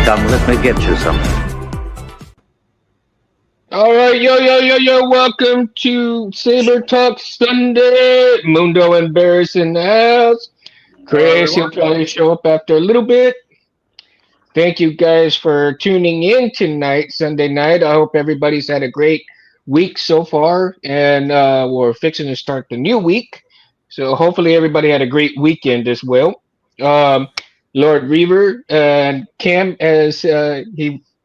Come, let me get you something. All right, yo, welcome to Saber Talk Sunday. Mundo and Barris in the house. Chris, he'll probably show up after a little bit. Thank you guys for tuning in tonight, Sunday night. I hope everybody's had a great week so far, and we're fixing to start the new week. So hopefully everybody had a great weekend as well. Um, Lord Reaver and Cam, as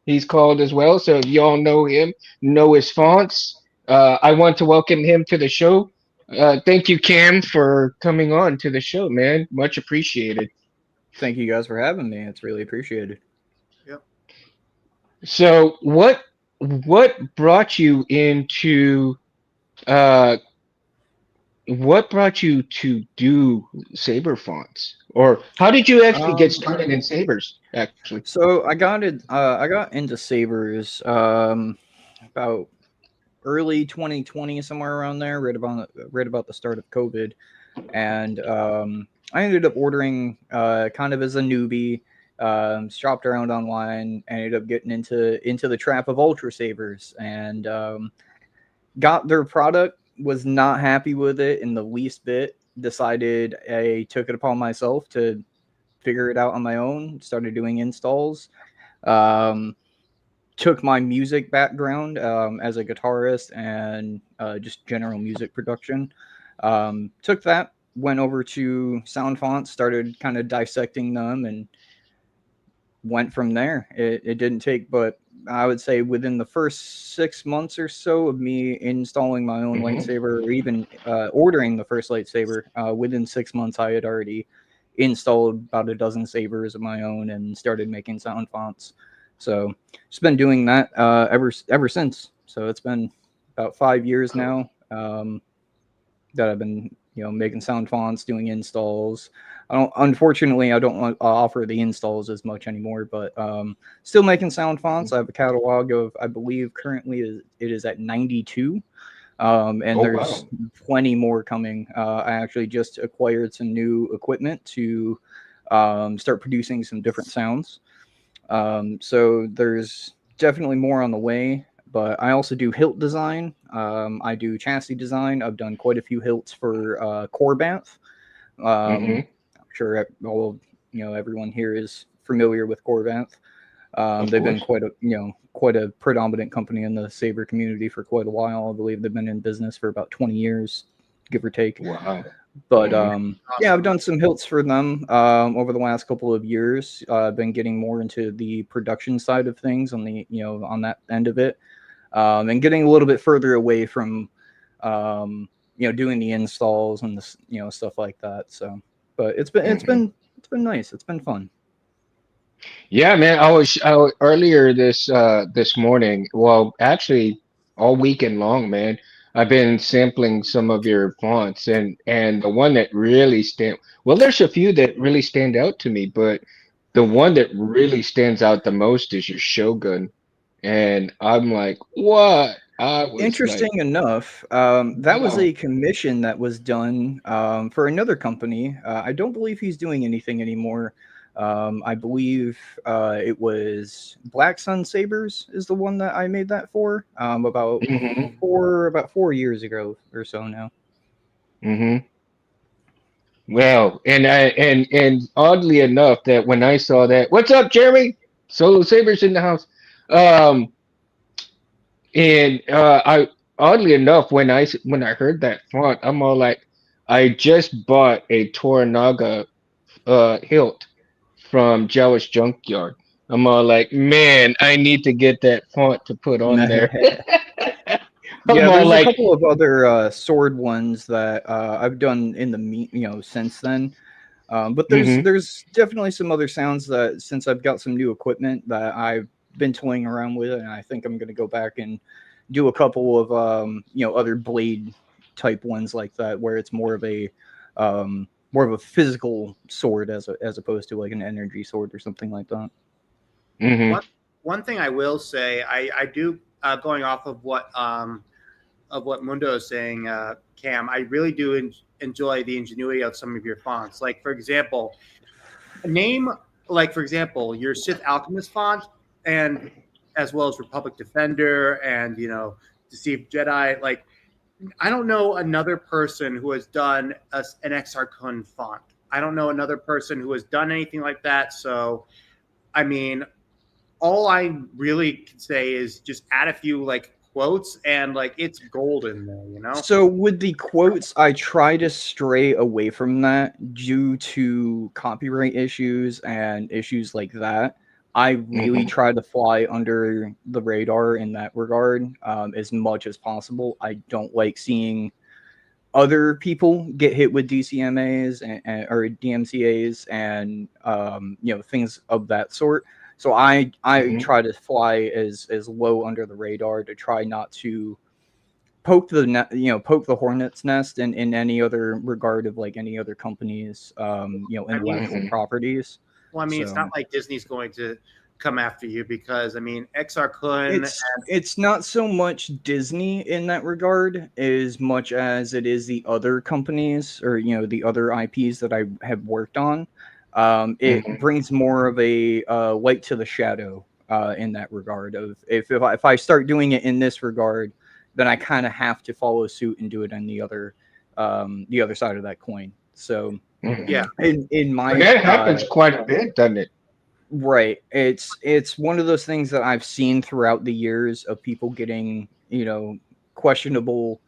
he's called as well. So if y'all know him, know his fonts. I want to welcome him to the show. Thank you, Cam, for coming on to the show, man. Much appreciated. Thank you guys for having me. It's really appreciated. Yep. So what brought you into uh what brought you to do Saber fonts? Or how did you actually get Um, started in Sabers, actually? so I got into Sabers about early 2020, somewhere around there. Read about the start of COVID, and I ended up ordering kind of as a newbie. Shopped around online, ended up getting into the trap of Ultra Sabers, and got their product. Was not happy with it in the least bit. Decided I took it upon myself to figure it out on my own. Started doing installs. Um, Took my music background as a guitarist and just general music production. Took that, went over to Soundfonts, started kind of dissecting them, and went from there. It didn't take, but I would say within the first 6 months or so of me installing my own Mhm. lightsaber, or even ordering the first lightsaber, within 6 months I had already installed about a dozen sabers of my own and started making sound fonts. So just been doing that ever since. So it's been about 5 years now that I've been making sound fonts, doing installs. Unfortunately, I don't offer the installs as much anymore, but still making sound fonts. I have a catalog of, I believe, currently it is at 92. And Oh there's wow. plenty more coming. I actually just acquired some new equipment to start producing some different sounds. So there's definitely more on the way. But I also do hilt design. I do chassis design. I've done quite a few hilts for Corbanth. Hmm. I'm sure all everyone here is familiar with Corbanth. Of They've been course. quite a predominant company in the Saber community for quite a while. I believe they've been in business for about 20 years, give or take. Wow. But Hmm. yeah, I've Awesome. done some hilts for them over the last couple of years. I've been getting more into the production side of things on the on that end of it, and getting a little bit further away from doing the installs and the stuff like that. So, but Hmm. it's been nice. It's been fun. Yeah, man. Earlier this morning. Well, actually, all weekend long, man. I've been sampling some of your fonts, and the one that really stand. Well, there's a few that really stand out to me, but the one that really stands out the most is your Shogun, and I'm like, what? I was like, Interesting enough, that was wow. a commission that was done for another company. I don't believe he's doing anything anymore. I believe it was Black Sun Sabers is the one that I made that for Hmm. about 4 years ago or so now. Hmm. Well, and oddly enough, that when I saw that, what's up, Jeremy? Solo Sabers in the house. Um, and I oddly enough, when I heard that font, I'm all like, I just bought a Toranaga hilt from Jealous Junkyard. I'm all like, man, I need to get that font to put on there. I'm Yeah, all there's a like, couple of other sword ones that I've done in the since then. But hmm there's definitely some other sounds that since I've got some new equipment that I've been toying around with, and I think I'm going to go back and do a couple of other blade type ones like that, where it's more of a physical sword as opposed to like an energy sword or something like that. hmm One thing I will say, I do going off of what Mundo is saying, Cam. I really do enjoy the ingenuity of some of your fonts. Like for example, name like for example, your Sith Alchemist font, and as well as Republic Defender and Deceived Jedi. Like I don't know another person who has done an Exar Kun font. I don't know another person who has done anything like that. So, I mean, all I really can say is just add a few like quotes and like it's golden there. So with the quotes, I try to stray away from that due to copyright issues and issues like that. I really try to fly under the radar in that regard, as much as possible. I don't like seeing other people get hit with DCMAs or DMCAs and things of that sort. So I try to fly as low under the radar to try not to poke the hornet's nest in any other regard of like any other companies intellectual properties. Well, I mean, it's not So like Disney's going to come after you because I mean, Exar Kun. it's not so much Disney in that regard as much as it is the other companies or the other IPs that I have worked on. It brings more of a light to the shadow in that regard of if I start doing it in this regard, then I kind of have to follow suit and do it on the other side of that coin. So Yeah. in my That happens quite a bit, doesn't it? right, it's one of those things that I've seen throughout the years of people getting questionable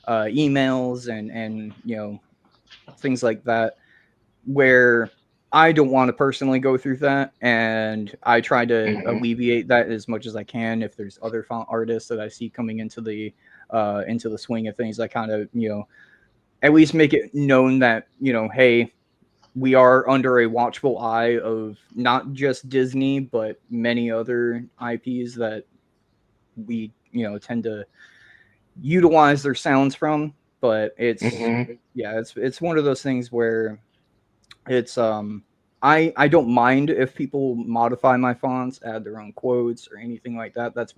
emails and things like that, where I don't want to personally go through that, and I try to alleviate that as much as I can. If there's other font artists that I see coming into the swing of things, I kind of at least make it known that hey, we are under a watchful eye of not just Disney but many other IPs that we tend to utilize their sounds from. But it's it's one of those things where it's I don't mind if people modify my fonts, add their own quotes or anything like that. That's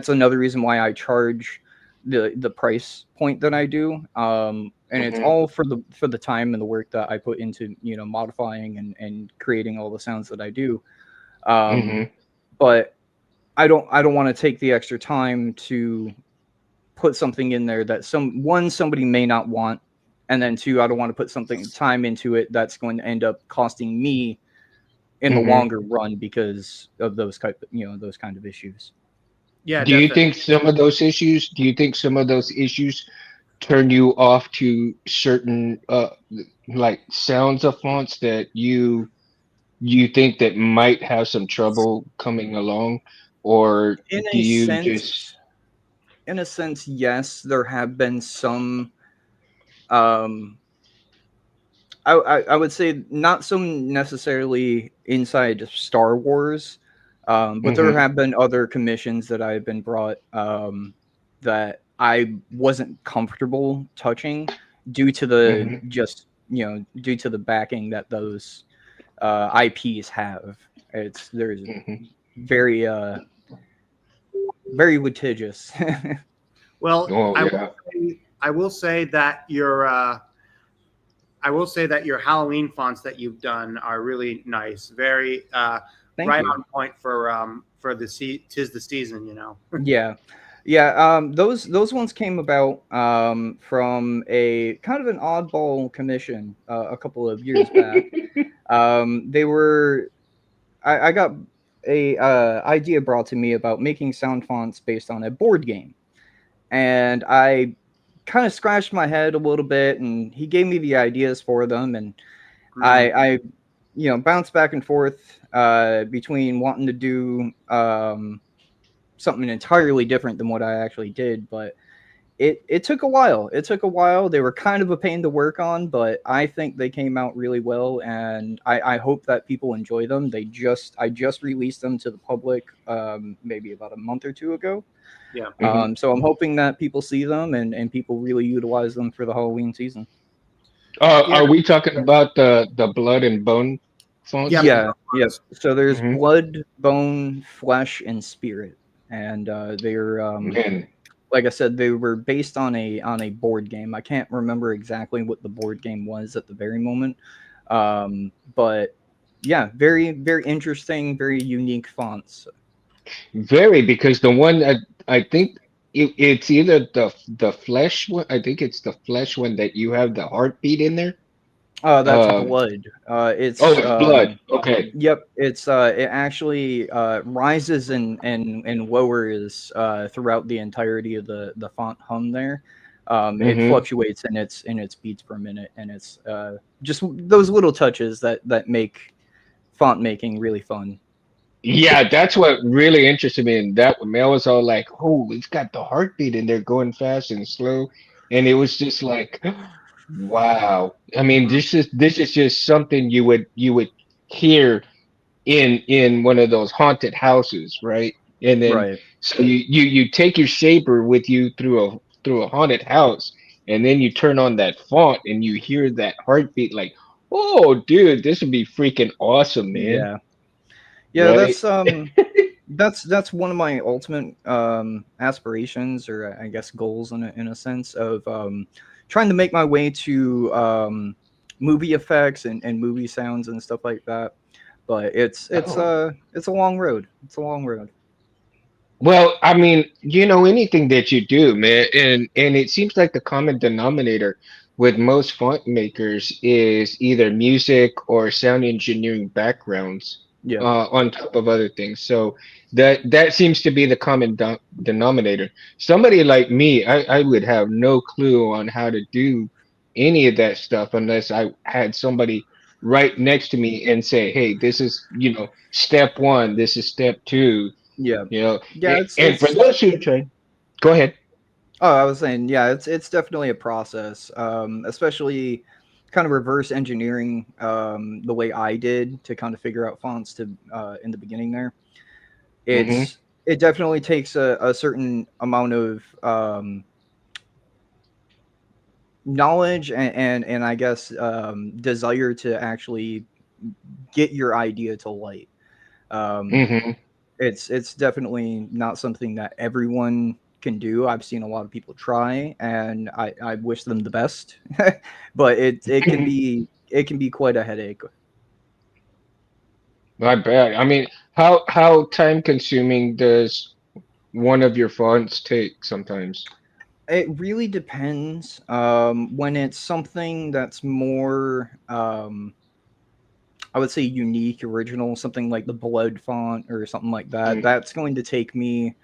another reason why I charge the price point that I do. And it's all for the time and the work that I put into modifying and creating all the sounds that I do. But I don't want to take the extra time to put something in there that somebody may not want, and then two, I don't want to put something time into it that's going to end up costing me in the longer run because of those kind of issues. Yeah. Do you Definitely. think some of those issues? Do you think some of those issues turn you off to certain like sounds of fonts that you think that might have some trouble coming along, or In do a you just? sense, yes, there have been some. Um, I would say not so necessarily inside Star Wars, but there have been other commissions that I've been brought that I wasn't comfortable touching due to the due to the backing that those IPs have. There's very very litigious. Well, Oh yeah. I will say that your Halloween fonts that you've done are really nice. Very Thank right you. on point for tis the season. Yeah. Those ones came about from a kind of an oddball commission a couple of years back. They were I got a idea brought to me about making sound fonts based on a board game, and I kind of scratched my head a little bit, and he gave me the ideas for them, and I bounced back and forth between wanting to do something entirely different than what I actually did, but it took a while. It took a while. They were kind of a pain to work on, but I think they came out really well, and I hope that people enjoy them. I just released them to the public maybe about a month or two ago. Yeah. So I'm hoping that people see them and people really utilize them for the Halloween season. Yeah. Are we talking about the blood and bone fonts? Yeah. Yeah. So there's Hmm. blood, bone, flesh, and spirit, and they're Man, like I said, they were based on a board game. I can't remember exactly what the board game was at the very moment, but yeah, very very interesting, very unique fonts. Very, because the one that I think it's either the flesh one. I think it's the flesh one that you have the heartbeat in there. That's Um, blood. oh, It's it's blood. Okay. Yep, it's it actually rises and lowers throughout the entirety of the font hum there. It Hmm. fluctuates in its beats per minute, and it's just those little touches that make font making really fun. Yeah, that's what really interested me in that one. Man, I was all like, "Oh, it's got the heartbeat in there going fast and slow," and it was just like, "Wow!" I mean, Mhm. this is just something you would hear in one of those haunted houses, right? And then Right. so you take your saber with you through a haunted house, and then you turn on that font and you hear that heartbeat, like, "Oh, dude, this would be freaking awesome, man!" Yeah. Yeah, Right? that's one of my ultimate aspirations, or I guess goals in a sense of trying to make my way to movie effects and movie sounds and stuff like that. But Oh. it's a long road. It's a long road. Well, I mean, anything that you do, man, and it seems like the common denominator with most font makers is either music or sound engineering backgrounds, Yeah. on top of other things. So that seems to be the common denominator. Somebody like me, I would have no clue on how to do any of that stuff unless I had somebody right next to me and say, "Hey, this is, step one, this is step two." Yeah. You know, Yeah, and for those who train, go ahead. oh, I was saying, yeah, it's definitely a process, especially kind of reverse engineering the way I did to kind of figure out fonts to in the beginning there. Hmm. It definitely takes a certain amount of knowledge and I guess desire to actually get your idea to light. Um, Hmm. it's definitely not something that everyone can do. I've seen a lot of people try, and I wish them the best, but it can be quite a headache. I bet. I mean, how time consuming does one of your fonts take sometimes? It really depends. When it's something that's more, I would say, unique, original, something like the Blood font or something like that, Mm-hmm. that's going to take me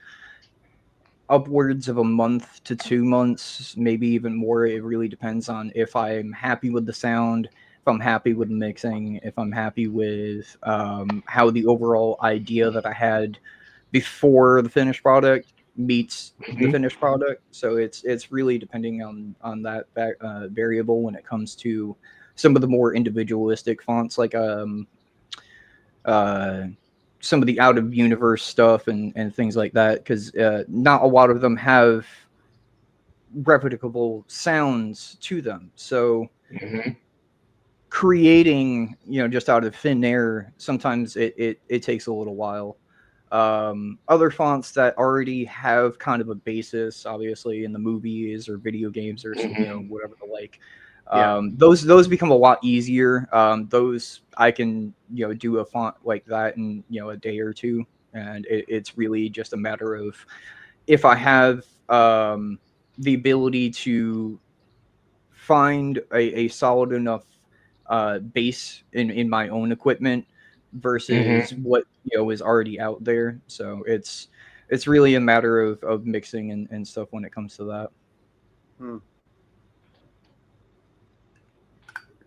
upwards of a month to 2 months, maybe even more. It really depends on if I'm happy with the sound, if I'm happy with the mixing, if I'm happy with how the overall idea that I had before the finished product meets the finished product. So it's really depending on that variable when it comes to some of the more individualistic fonts, like uh, some of the out of universe stuff and things like that, because not a lot of them have replicable sounds to them. So Hmm. creating, just out of thin air, sometimes it takes a little while. Other fonts that already have kind of a basis, obviously, in the movies or video games or Hmm. whatever the like. Yeah. Those become a lot easier. Those I can do a font like that in a day or two, and it's really just a matter of if I have the ability to find a solid enough base in my own equipment versus Hmm. what is already out there. So it's really a matter of mixing and stuff when it comes to that. Hmm.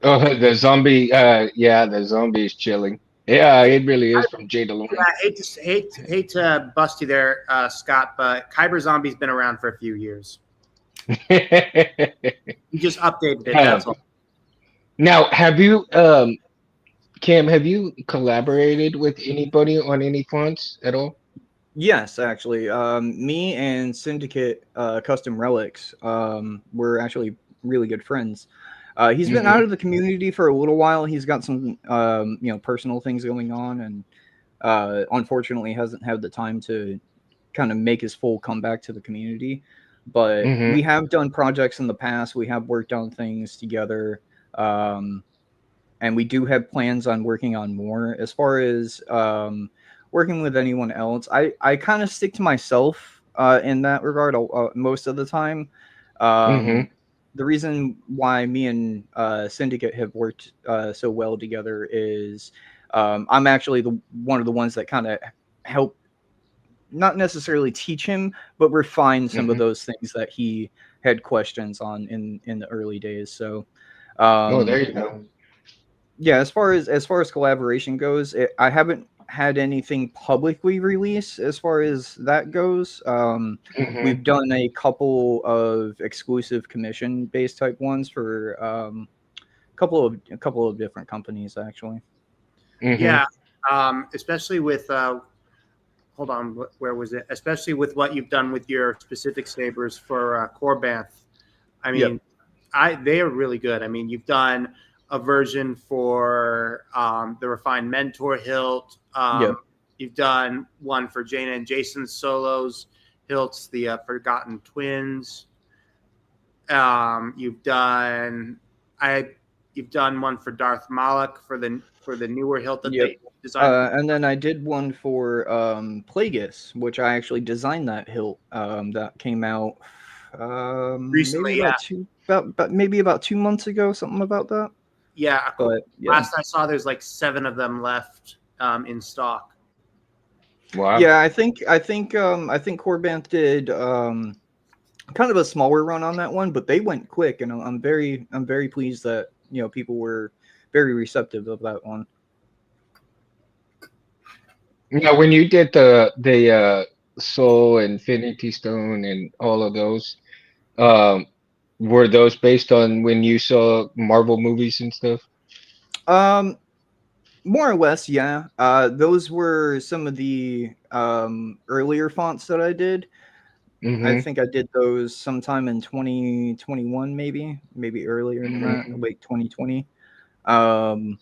Oh, the zombie. Yeah, the zombie is chilling. Yeah, it really is from Jade Yeah, Alone. I hate to bust you there, Scott, but Kyber Zombie's been around for a few years. You just updated it. That's all. Um, now, Cam, have you collaborated with anybody on any fonts at all? Yes, actually, me and Syndicate Custom Relics, we're actually really good friends. He's been out Hmm. of the community for a little while. He's got some personal things going on, and unfortunately hasn't had the time to kind of make his full comeback to the community. But Hmm. we have done projects in the past. We have worked on things together. Um, and we do have plans on working on more. As far as working with anyone else, I kind of stick to myself in that regard most of the time. Mm-hmm. The reason why me and Syndicate have worked so well together is I'm actually the one of the ones that kind of help, not necessarily teach him, but refine some of Mm-hmm. those things that he had questions on in the early days. So, Oh, there um, you go. yeah, as far as collaboration goes, I haven't had anything publicly released as far as that goes. Mm-hmm. We've done a couple of exclusive commission based type ones for a couple of different companies actually. Mm-hmm. Yeah, especially with hold on, where was it? Especially with what you've done with your specific sabers for Corbanth. I Yep. mean, they are really good. I mean, you've done a version for the Refined Mentor hilt. Yep. You've done one for Jaina and Jason's solos hilts, the Forgotten Twins. You've done I you've done one for Darth Malak for the newer hilt that Yep. they designed for And then I did one for Plagueis, which I actually designed that hilt. That came out maybe recently. Yeah, about 2 months ago, something about that. yeah. But yeah, Last I saw, there's like 7 of them left in stock. Wow. yeah. I think Corbanth did kind of a smaller run on that one, but they went quick, and I'm very pleased that people were very receptive of that one. Now, when you did the Soul Infinity Stone and all of those, um, were those based on when you saw Marvel movies and stuff? Um, More or less, yeah. Those were some of the earlier fonts that I did. I Mm-hmm. think I did those sometime in 2021, maybe earlier than that, Mm-hmm. late 2020. Um,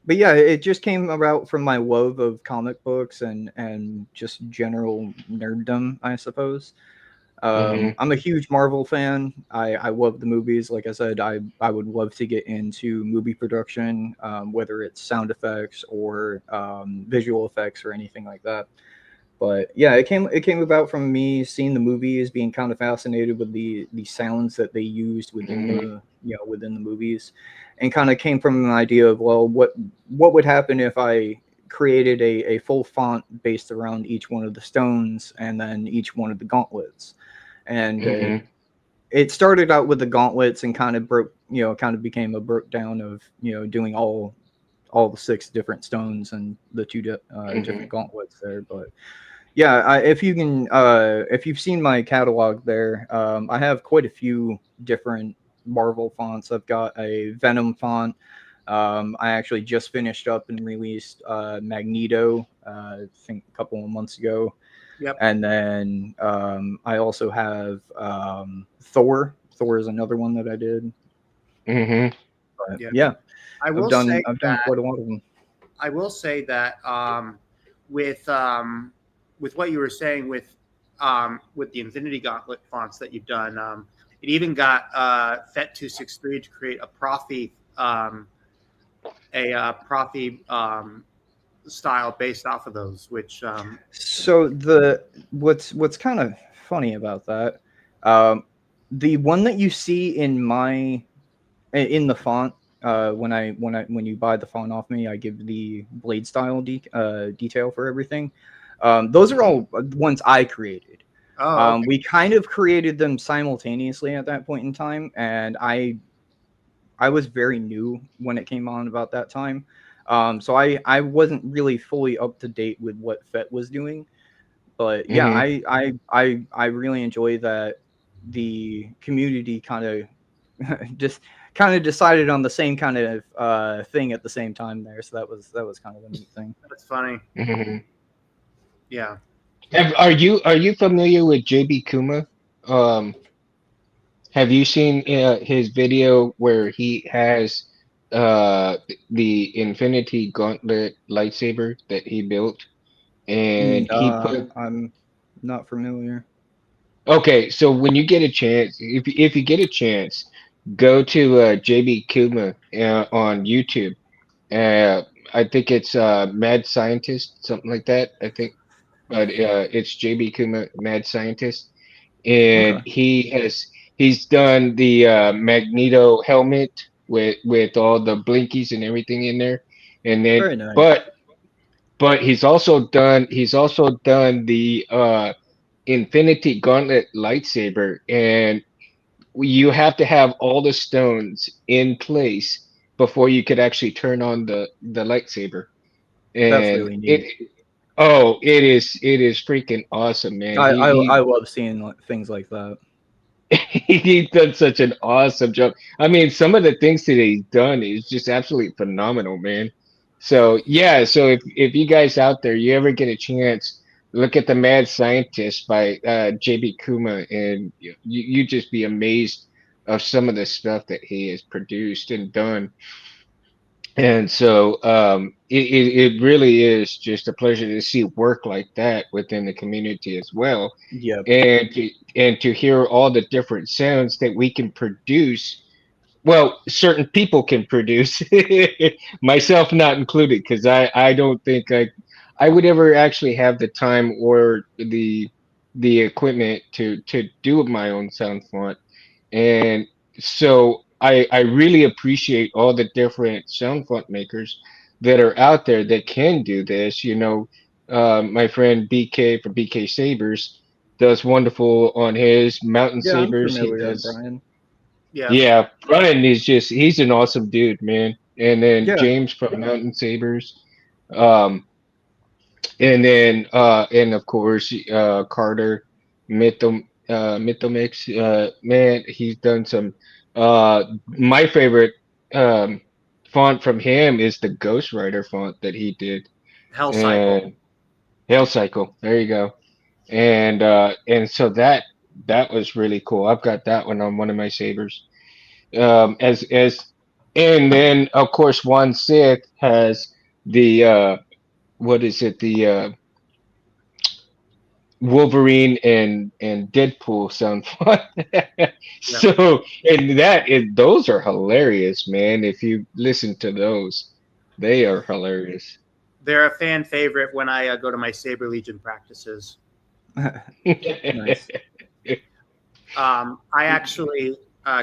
but yeah, it just came about from my love of comic books and just general nerddom, I suppose. Mm-hmm. I'm a huge Marvel fan. I love the movies. Like I said, I would love to get into movie production, whether it's sound effects or visual effects or anything like that. But yeah, it came about from me seeing the movies, being kind of fascinated with the sounds that they used within Mm-hmm. the movies, and kind of came from an idea of, well, what would happen if I created a full font based around each one of the stones and then each one of the gauntlets. And Mm-hmm. it started out with the gauntlets and kind of became a breakdown of doing all the 6 different stones and the different Mm-hmm. gauntlets there. But yeah, if you've seen my catalog there, I have quite a few different Marvel fonts. I've got a Venom font. I actually just finished up and released Magneto, I think a couple of months ago. Yep. And then I also have Thor. Thor is another one that I did. Mm-hmm. But Yeah. yeah, I I've will say done I've done that quite a lot of them. I will say that with what you were saying with the Infinity Gauntlet fonts that you've done, it even got FET263 to create a Profi style based off of those, which So what's kind of funny about that, um, the one that you see in the font, when you buy the font off me, I give the blade style detail for everything. Those are all ones I created. oh, okay. We kind of created them simultaneously at that point in time, and I was very new when it came on about that time. So I wasn't really fully up to date with what FET was doing. But yeah, Mm-hmm. I really enjoy that the community kind of just kind of decided on the same kind of thing at the same time there. So that was kind of a neat thing. That's funny. Mm-hmm. Yeah. Are you familiar with JB Kuma? Um, have you seen his video where he has the Infinity Gauntlet lightsaber that he built, and he put. I'm not familiar. Okay, so when you get a chance, if you get a chance, go to JB Kuma on YouTube. Uh, I think it's Mad Scientist, something like that. I think, but it's JB Kuma, Mad Scientist, and Okay. he's done the Magneto helmet with all the blinkies and everything in there, and then Very nice. but he's also done the Infinity Gauntlet lightsaber, and you have to have all the stones in place before you could actually turn on the lightsaber. That's And really neat. it is freaking awesome, man. I love seeing things like that. He's done such an awesome job. I mean, some of the things that he's done is just absolutely phenomenal, man. So yeah, so if you guys out there, you ever get a chance, look at the Mad Scientist by JB Kuma, and you just be amazed of some of the stuff that he has produced and done. And so it really is just a pleasure to see work like that within the community as well, Yep. and to hear all the different sounds that we can produce. Well, certain people can produce, myself not included, because I don't think I would ever actually have the time or the equipment to do my own sound font. And so I really appreciate all the different sound font makers that are out there that can do this. My friend BK from BK Sabers does wonderful on his Mountain Yeah, I'm Sabers. He familiar, does. Brian. Yeah. Yeah, Brian is he's an awesome dude, man. And then Yeah. James from Mountain Sabers. Um, and of course Carter Mythomix, man, he's done some my favorite um font from him is the Ghost Rider font that he did. Hell Cycle. And Hail Cycle, there you go. And so that was really cool. I've got that one on one of my sabers. As And then of course Juan Sith has the what is it, the Wolverine and Deadpool sound fun. Yeah. So, and those are hilarious, man. If you listen to those, they are hilarious. They're a fan favorite when I go to my Saber Legion practices. Nice. I actually,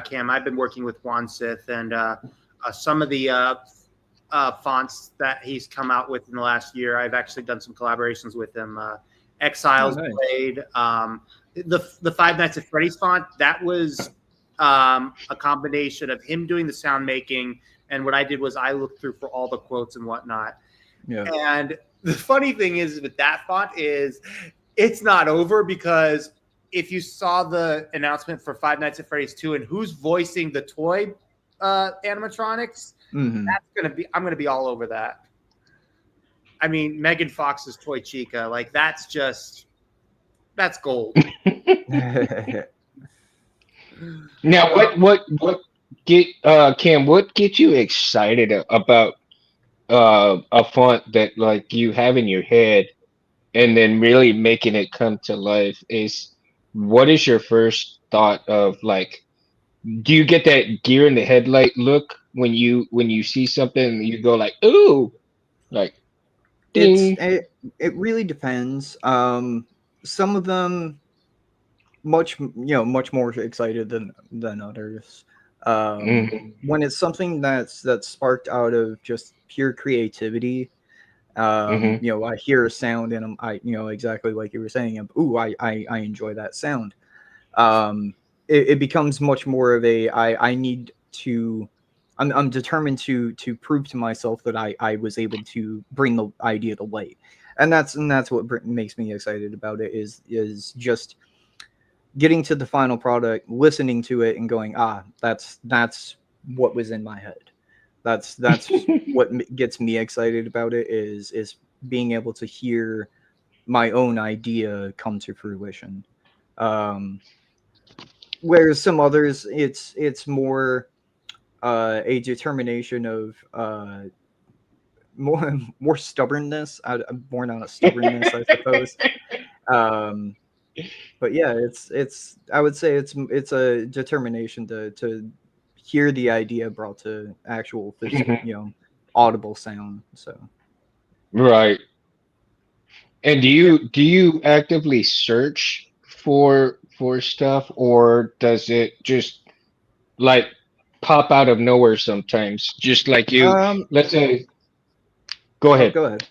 Cam, I've been working with Juan Sith, and some of the fonts that he's come out with in the last year, I've actually done some collaborations with him. Oh, Exiles nice. Blade, the Five Nights at Freddy's font, that was a combination of him doing the sound making, and what I did was I looked through for all the quotes and whatnot. Yeah. And the funny thing is with that font is it's not over, because if you saw the announcement for Five Nights at Freddy's 2 and who's voicing the toy animatronics, Hmm. I'm gonna be all over that. I mean, Megan Fox's Toy Chica, like that's gold. Now, what get Cam? What gets you excited about a font that like you have in your head, and then really making it come to life? What is your first thought of, like? Do you get that gear in the headlight look when you see something and you go like, ooh, like it's ding? it really depends. Some of them much more excited than others. Hmm. When it's something that's sparked out of just pure creativity, Hmm. I hear a sound and exactly like you were saying, ooh, I enjoy that sound. It becomes much more of I need to. I'm determined to prove to myself that I was able to bring the idea to light, and that's what makes me excited about it is just getting to the final product, listening to it, and going, that's what was in my head. That's what gets me excited about it is being able to hear my own idea come to fruition. Um, Whereas some others, it's more a determination of more stubbornness, born out of stubbornness, I suppose. Um, but yeah, it's I would say it's a determination to hear the idea brought to actual Mhm. audible sound. So Right. And do Yeah. you actively search for stuff, or does it just like pop out of nowhere sometimes? Just like you, um let's say, go oh, ahead. go ahead.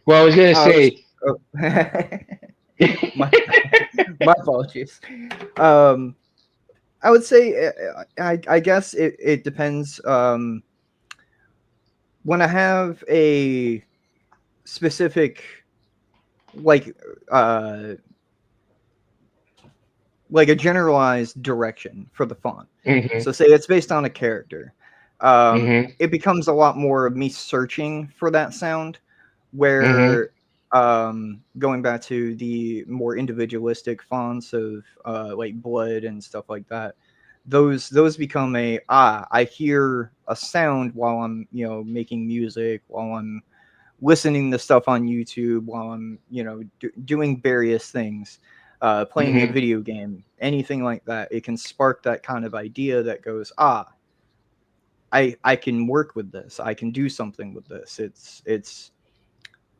Well, I was gonna I was say, oh, my my apologies. um I would say I guess it depends. When I have a specific like uh like a generalized direction for the font. hmm So say it's based on a character. hmm It becomes a lot more of me searching for that sound, hmm where going back to the more individualistic fonts of like blood and stuff like that, those become I hear a sound while I'm making music, while I'm listening to stuff on YouTube, while I'm doing various things, playing a hmm video game, anything like that. It can spark that kind of idea that goes, I can work with this. I can do something with this. It's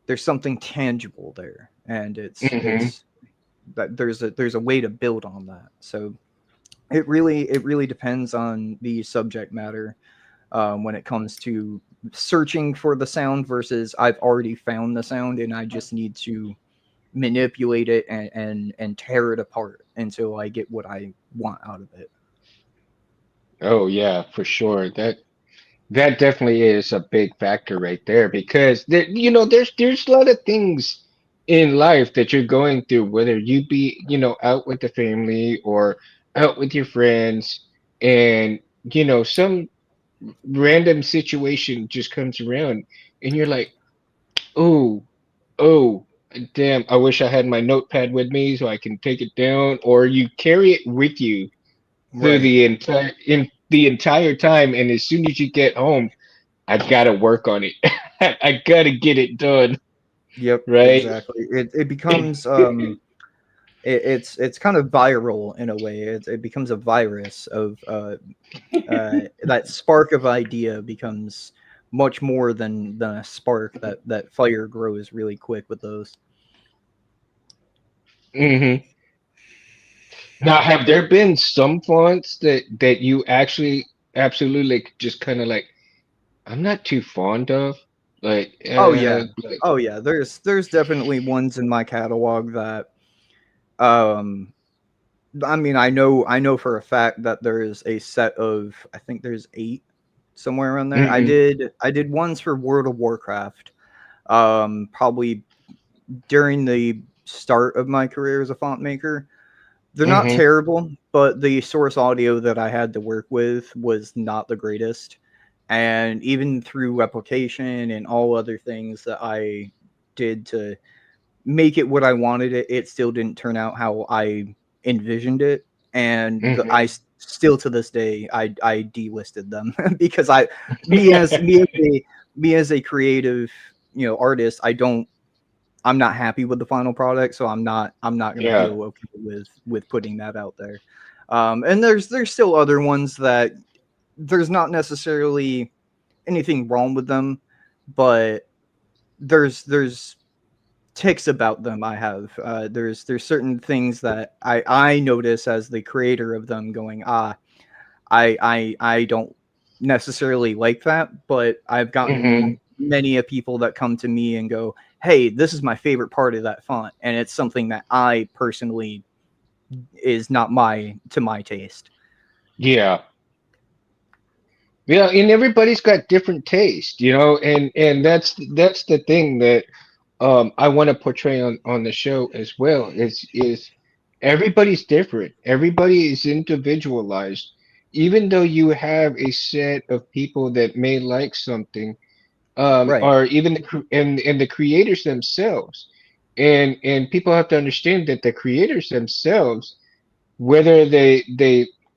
there's something tangible there, and hmm it's that there's a way to build on that. So it really depends on the subject matter, when it comes to searching for the sound versus I've already found the sound and I just need to manipulate it and tear it apart until I get what I want out of it. Oh yeah, for sure. That definitely is a big factor right there, because there, there's a lot of things in life that you're going through, whether you be, out with the family or out with your friends, and some random situation just comes around, and you're like, oh, oh, damn, I wish I had my notepad with me so I can take it down, or you carry it with you through Right. the entire time, and as soon as you get home, I gotta work on it. I gotta get it done, Yep, right? exactly. It becomes it's kind of viral in a way. It becomes a virus of that spark of idea becomes much more than a spark. That fire grows really quick with those. hmm Now, have there been some fonts that you actually absolutely just kind of like, I'm not too fond of, like, Oh yeah, oh yeah. There's definitely ones in my catalog that um I mean, I know for a fact that there is a set of, I think there's 8 somewhere around there. I hmm did I did ones for World of Warcraft, probably during the start of my career as a font maker. They're not hmm terrible, but the source audio that I had to work with was not the greatest. And even through replication and all other things that I did to make it what I wanted it still didn't turn out how I envisioned it. And hmm still to this day I delisted them because me as a creative artist, I'm not happy with the final product, so I'm not gonna Yeah. feel okay with putting that out there. And there's still other ones that there's not necessarily anything wrong with them, but there's ticks about them I have. There's certain things that I notice as the creator of them, going, I don't necessarily like that, but I've hmm gotten many of people that come to me and go, "Hey, this is my favorite part of that font," and it's something that I personally is not my taste. Yeah. Yeah, and everybody's got different taste, and that's the thing that I want to portray on the show as well, is everybody's different. Everybody is individualized. Even though you have a set of people that may like something, Right. or even and the creators themselves, and people have to understand that the creators themselves, whether they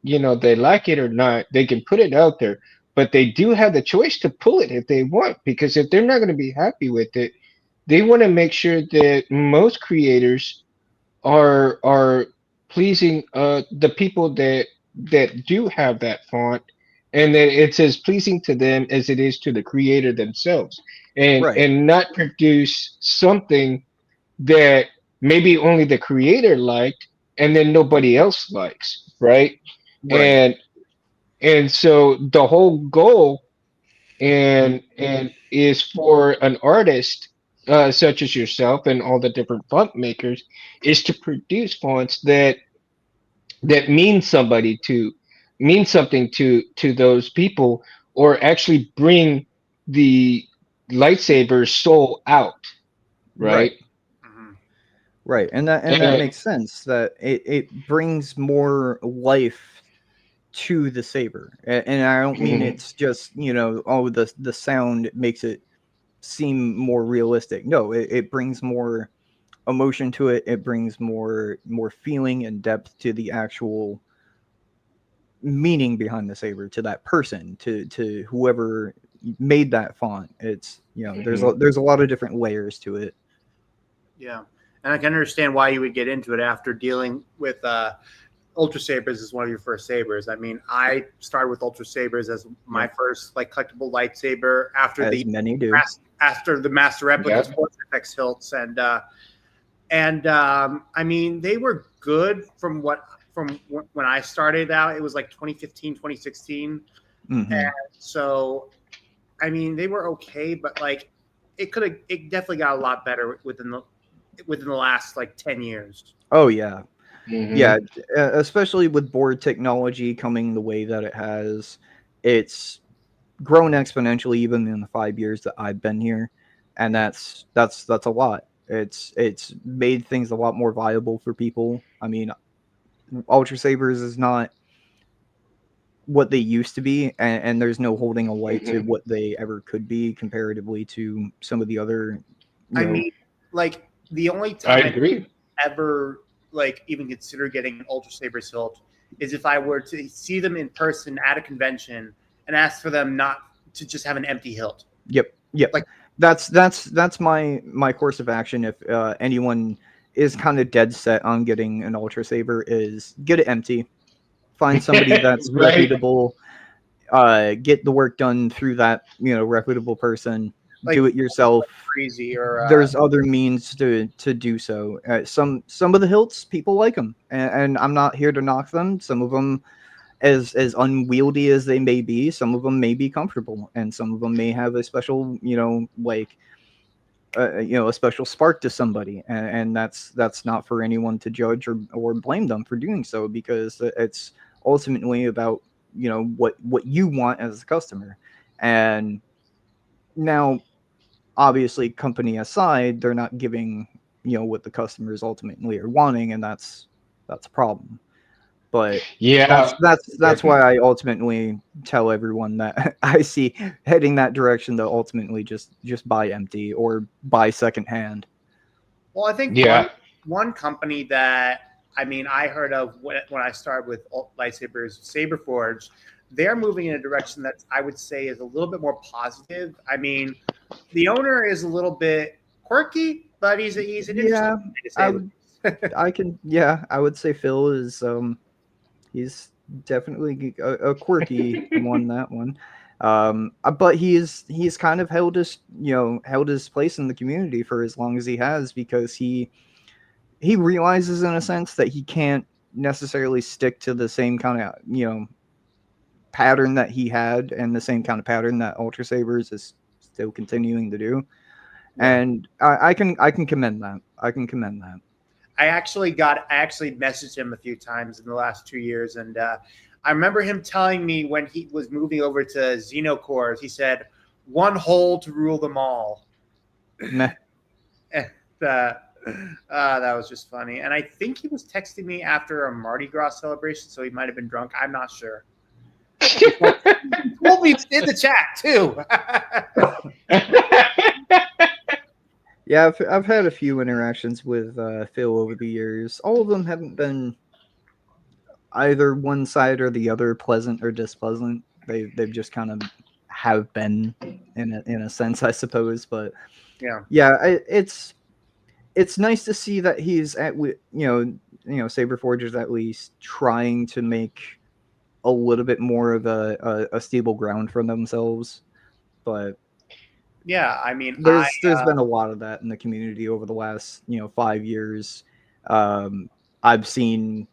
like it or not, they can put it out there, but they do have the choice to pull it if they want, because if they're not going to be happy with it, they want to make sure that most creators are pleasing the people that do have that font, and that it's as pleasing to them as it is to the creator themselves, Right. and not produce something that maybe only the creator liked and then nobody else likes, right? Right. And so the whole goal and is for an artist such as yourself and all the different font makers is to produce fonts that mean something to those people, or actually bring the lightsaber soul out, right? Right. Right. And that And makes sense that it brings more life to the saber. And I don't mean Mhm, it's just, oh, the sound makes it seem more realistic. No, it brings more emotion to it. It brings more feeling and depth to the actual meaning behind the saber, to that person, to whoever made that font. It's, mhm, there's a lot of different layers to it. Yeah, and I can understand why you would get into it after dealing with Ultra Sabers as one of your first sabers. I mean, I started with Ultra Sabers as my Yeah. first like collectible lightsaber As many do. after the Master Replicas yeah. Force FX hilts, and I mean they were good from when I started out. It was like 2015, 2016. Hmm. So I mean they were okay, but like it definitely got a lot better within the last like 10 years. Oh yeah. Hmm. Yeah, especially with board technology coming the way that it has, it's grown exponentially even in the 5 years that I've been here, and that's a lot. It's made things a lot more viable for people. I mean, Ultra Sabers is not what they used to be, and there's no holding a light to Hmm. what they ever could be comparatively to some of the other, you I know. mean, like the only I time I agree. ever like even consider getting an Ultra Saber hilt is if I were to see them in person at a convention and ask for them not to just have an empty hilt. Yep, yep. Like, That's my course of action. If anyone is kind of dead set on getting an Ultra Saber, is get it empty. Find somebody that's Right. reputable. Get the work done through that reputable person. like Do it yourself. crazy or There's other means to do so. Some of the hilts people like them, and I'm not here to knock them. Some of them, as unwieldy as they may be, some of them may be comfortable, and some of them may have a special, like a special spark to somebody, and that's not for anyone to judge or blame them for doing so, because it's ultimately about what you want as a customer. And now, obviously, company aside, they're not giving what the customers ultimately are wanting, and that's a problem. But that's Yeah. that's that's why I ultimately tell everyone that I see heading that direction to ultimately just buy empty or buy secondhand. well, I think one Yeah. one company that I mean I heard of when I started with lightsabers, Saberforge. They're moving in a direction that I would say is a little bit more positive. I mean, the owner is a little bit quirky, but he's an interesting Yeah, guy to I say the would least. I would say Phil is he's definitely a quirky one, that one. But he's kind of held his place in the community for as long as he has, because he realizes in a sense that he can't necessarily stick to the same kind of pattern that he had, and the same kind of pattern that Ultra Sabers is still continuing to do. Yeah. And I can commend that. I can commend that. I actually messaged him a few times in the last 2 years, and I remember him telling me when he was moving over to Xenocores, he said, "One hole to rule them all." Meh. And, that was just funny. And I think he was texting me after a Mardi Gras celebration, so he might have been drunk. I'm not sure. He told me in the chat too. Yeah, I've had a few interactions with Phil over the years. All of them haven't been either one side or the other pleasant or displeasant. They've just kind of have been in a sense, I suppose. But Yeah. yeah, it's nice to see that he's Saberforge is at least trying to make a little bit more of a stable ground for themselves. But Yeah, I mean, there's been a lot of that in the community over the last 5 years. Um, I've seen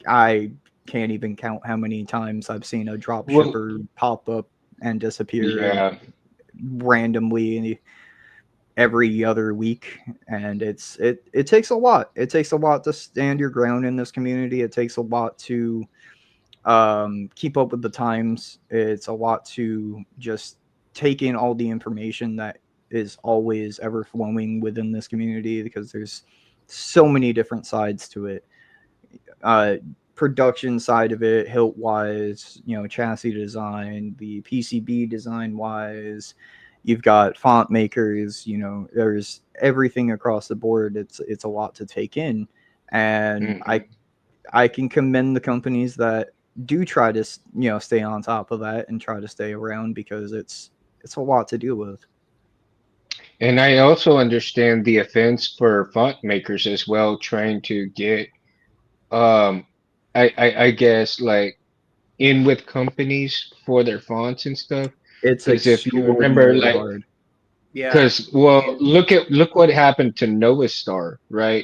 I can't even count how many times I've seen a drop Well, shipper pop up and disappear yeah. randomly every other week, and it takes a lot. It takes a lot to stand your ground in this community. It takes a lot to keep up with the times. It's a lot to just take in all the information that is always ever flowing within this community, because there's so many different sides to it. uh Production side of it, hilt wise, chassis design, the PCB design wise, you've got font makers, there's everything across the board. It's a lot to take in, and Mhm. I can commend the companies that do try to stay on top of that and try to stay around, because it's a lot to deal with. And I also understand the offense for font makers as well, trying to get um I guess like in with companies for their fonts and stuff. It's Because if you remember, extraordinarily like, hard. yeah, because well, look what happened to Noah Star, right?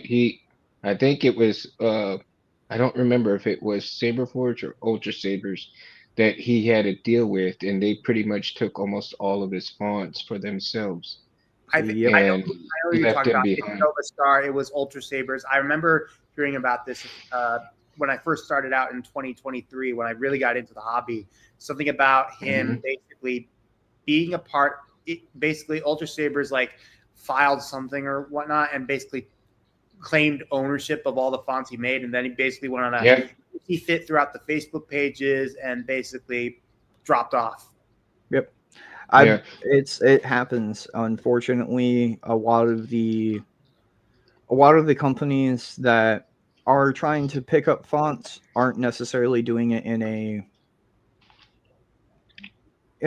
I think it was I don't remember if it was Saberforge or Ultra Sabers that he had to deal with, and they pretty much took almost all of his fonts for themselves Yep. I know and who you're left talking him about. It's behind. Nova Star. It was Ultra Sabers. I remember hearing about this when I first started out in 2023, when I really got into the hobby. Something about him Hmm. basically being a part. Basically, Ultra Sabers like filed something or whatnot, and basically claimed ownership of all the fonts he made, and then he basically went on a Yep. he fit throughout the Facebook pages and basically dropped off. Yep. Yeah. It happens. Unfortunately, a lot of the companies that are trying to pick up fonts aren't necessarily doing it in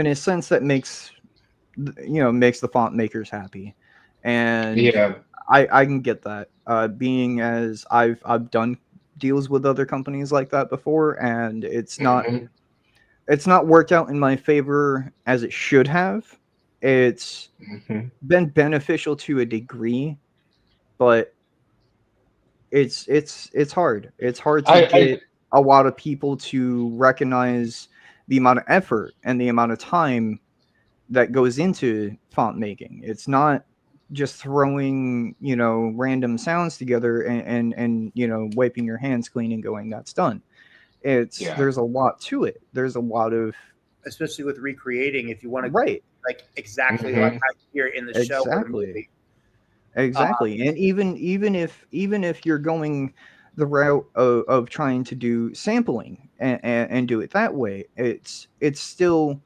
a sense that makes the font makers happy. And Yeah. I can get that. Being as I've done deals with other companies like that before, and Hmm. it's not worked out in my favor as it should have. It's Hmm. been beneficial to a degree, but it's hard. It's hard to I get a lot of people to recognize the amount of effort and the amount of time that goes into font making. It's not just throwing, random sounds together and wiping your hands clean and going, that's done. yeah. There's a lot to it. There's a lot of Especially with recreating, if you want to right. like exactly like Hmm. I hear in the show or the Exactly. movie. Uh, Exactly. And even if you're going the route of trying to do sampling and do it that way, it's still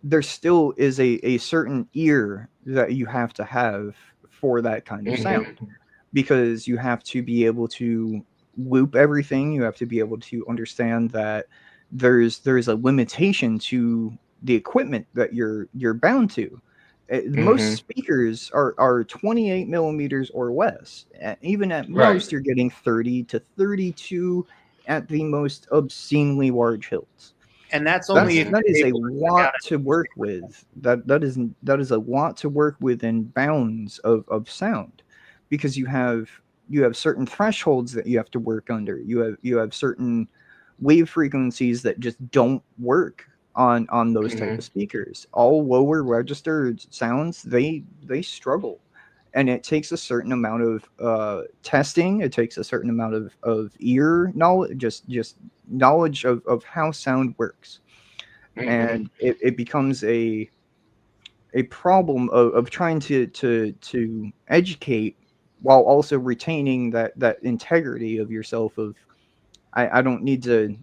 there still is a certain ear that you have to have for that kind of sound, Hmm. because you have to be able to loop everything. You have to be able to understand that there's a limitation to the equipment that you're bound to. Most Hmm. speakers are 28 millimeters or less. Even at Right. most, you're getting 30 to 32 at the most obscenely large hills. and that's only That's if Hmm. that is you're a able to work out lot a to work with. That is a lot to work with in bounds of sound, because you have certain thresholds that you have to work under. You have certain wave frequencies that just don't work on those type of Hmm. speakers. All lower registered sounds, they struggle, and it takes a certain amount of testing. It takes a certain amount of ear knowledge, just knowledge of how sound works, Hmm. and it becomes a problem of trying to educate while also retaining that integrity of yourself. Of I don't need to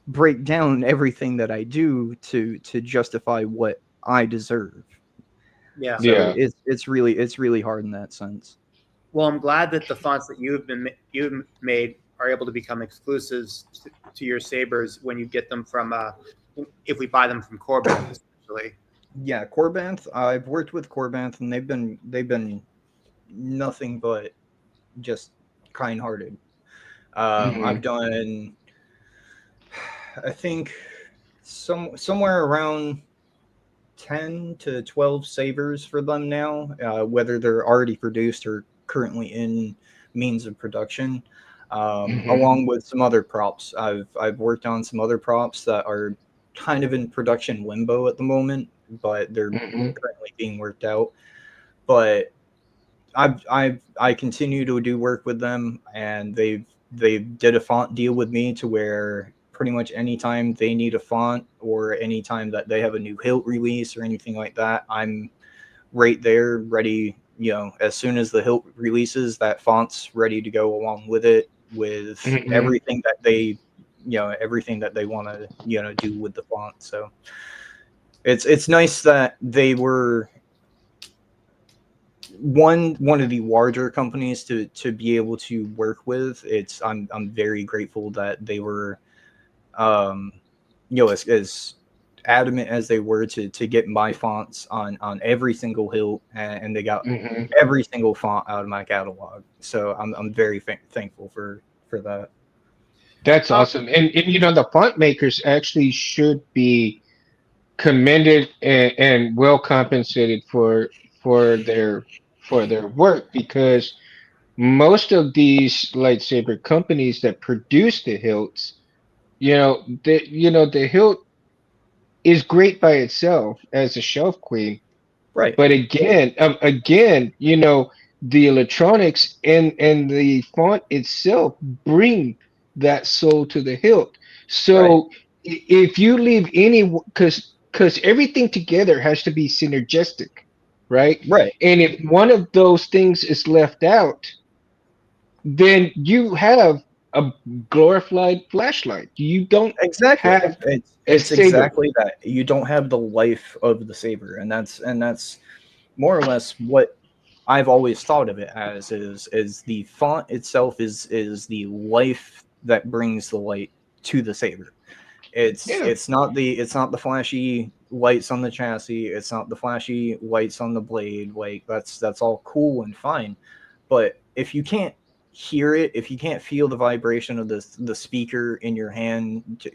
break down everything that I do to justify what I deserve. yeah. So Yeah. it's really hard in that sense. Well, I'm glad that the fonts that you've made are able to become exclusives to your sabers when you get them from if we buy them from Corbanth, especially. Yeah, Corbanth. I've worked with Corbanth, and they've been nothing but just kind-hearted. I've Hmm. done I think somewhere around 10 to 12 sabers for them now, whether they're already produced or currently in means of production. Hmm. Along with some other props, I've worked on some other props that are kind of in production limbo at the moment, but they're Hmm. currently being worked out. But I continue to do work with them, and they did a font deal with me to where pretty much anytime they need a font or anytime that they have a new hilt release or anything like that, I'm right there ready. As soon as the hilt releases, that font's ready to go along with it, with Hmm. everything that they want to do with the font. So it's nice that they were one of the larger companies to be able to work with. I'm very grateful that they were um as adamant as they were to get my fonts on every single hilt, and they got Hmm. every single font out of my catalog. So I'm very thankful for that. That's Um, awesome. And the font makers actually should be commended and well compensated for their work, because most of these lightsaber companies that produce the hilts, the hilt is great by itself as a shelf queen. Right, But again, the electronics and the font itself bring that soul to the hilt. right, So if you leave any, because everything together has to be synergistic, right? right. And if one of those things is left out, then you have a glorified flashlight. You don't Exactly. have a It's saber. exactly that. You don't have the life of the saber, and that's more or less what I've always thought of it as, is the font itself is the life that brings the light to the saber. Yeah. It's not the flashy lights on the chassis, it's not the flashy lights on the blade. Like that's all cool and fine, but if you can't hear it, if you can't feel the vibration of the speaker in your hand,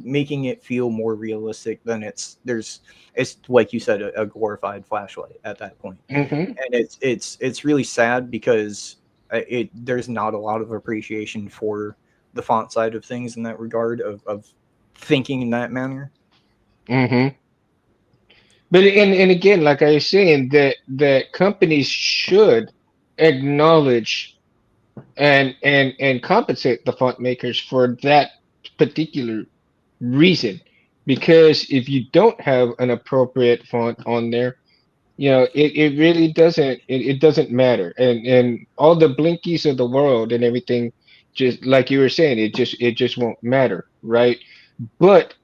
making it feel more realistic, then it's like you said, a glorified flashlight at that point. Hmm. And it's really sad because it there's not a lot of appreciation for the font side of things in that regard of thinking in that manner. Hmm. But and again, like I was saying, that companies should acknowledge and compensate the font makers for that particular reason. Because if you don't have an appropriate font on there, it really doesn't matter. And all the blinkies of the world and everything, just like you were saying, it just won't matter, right? But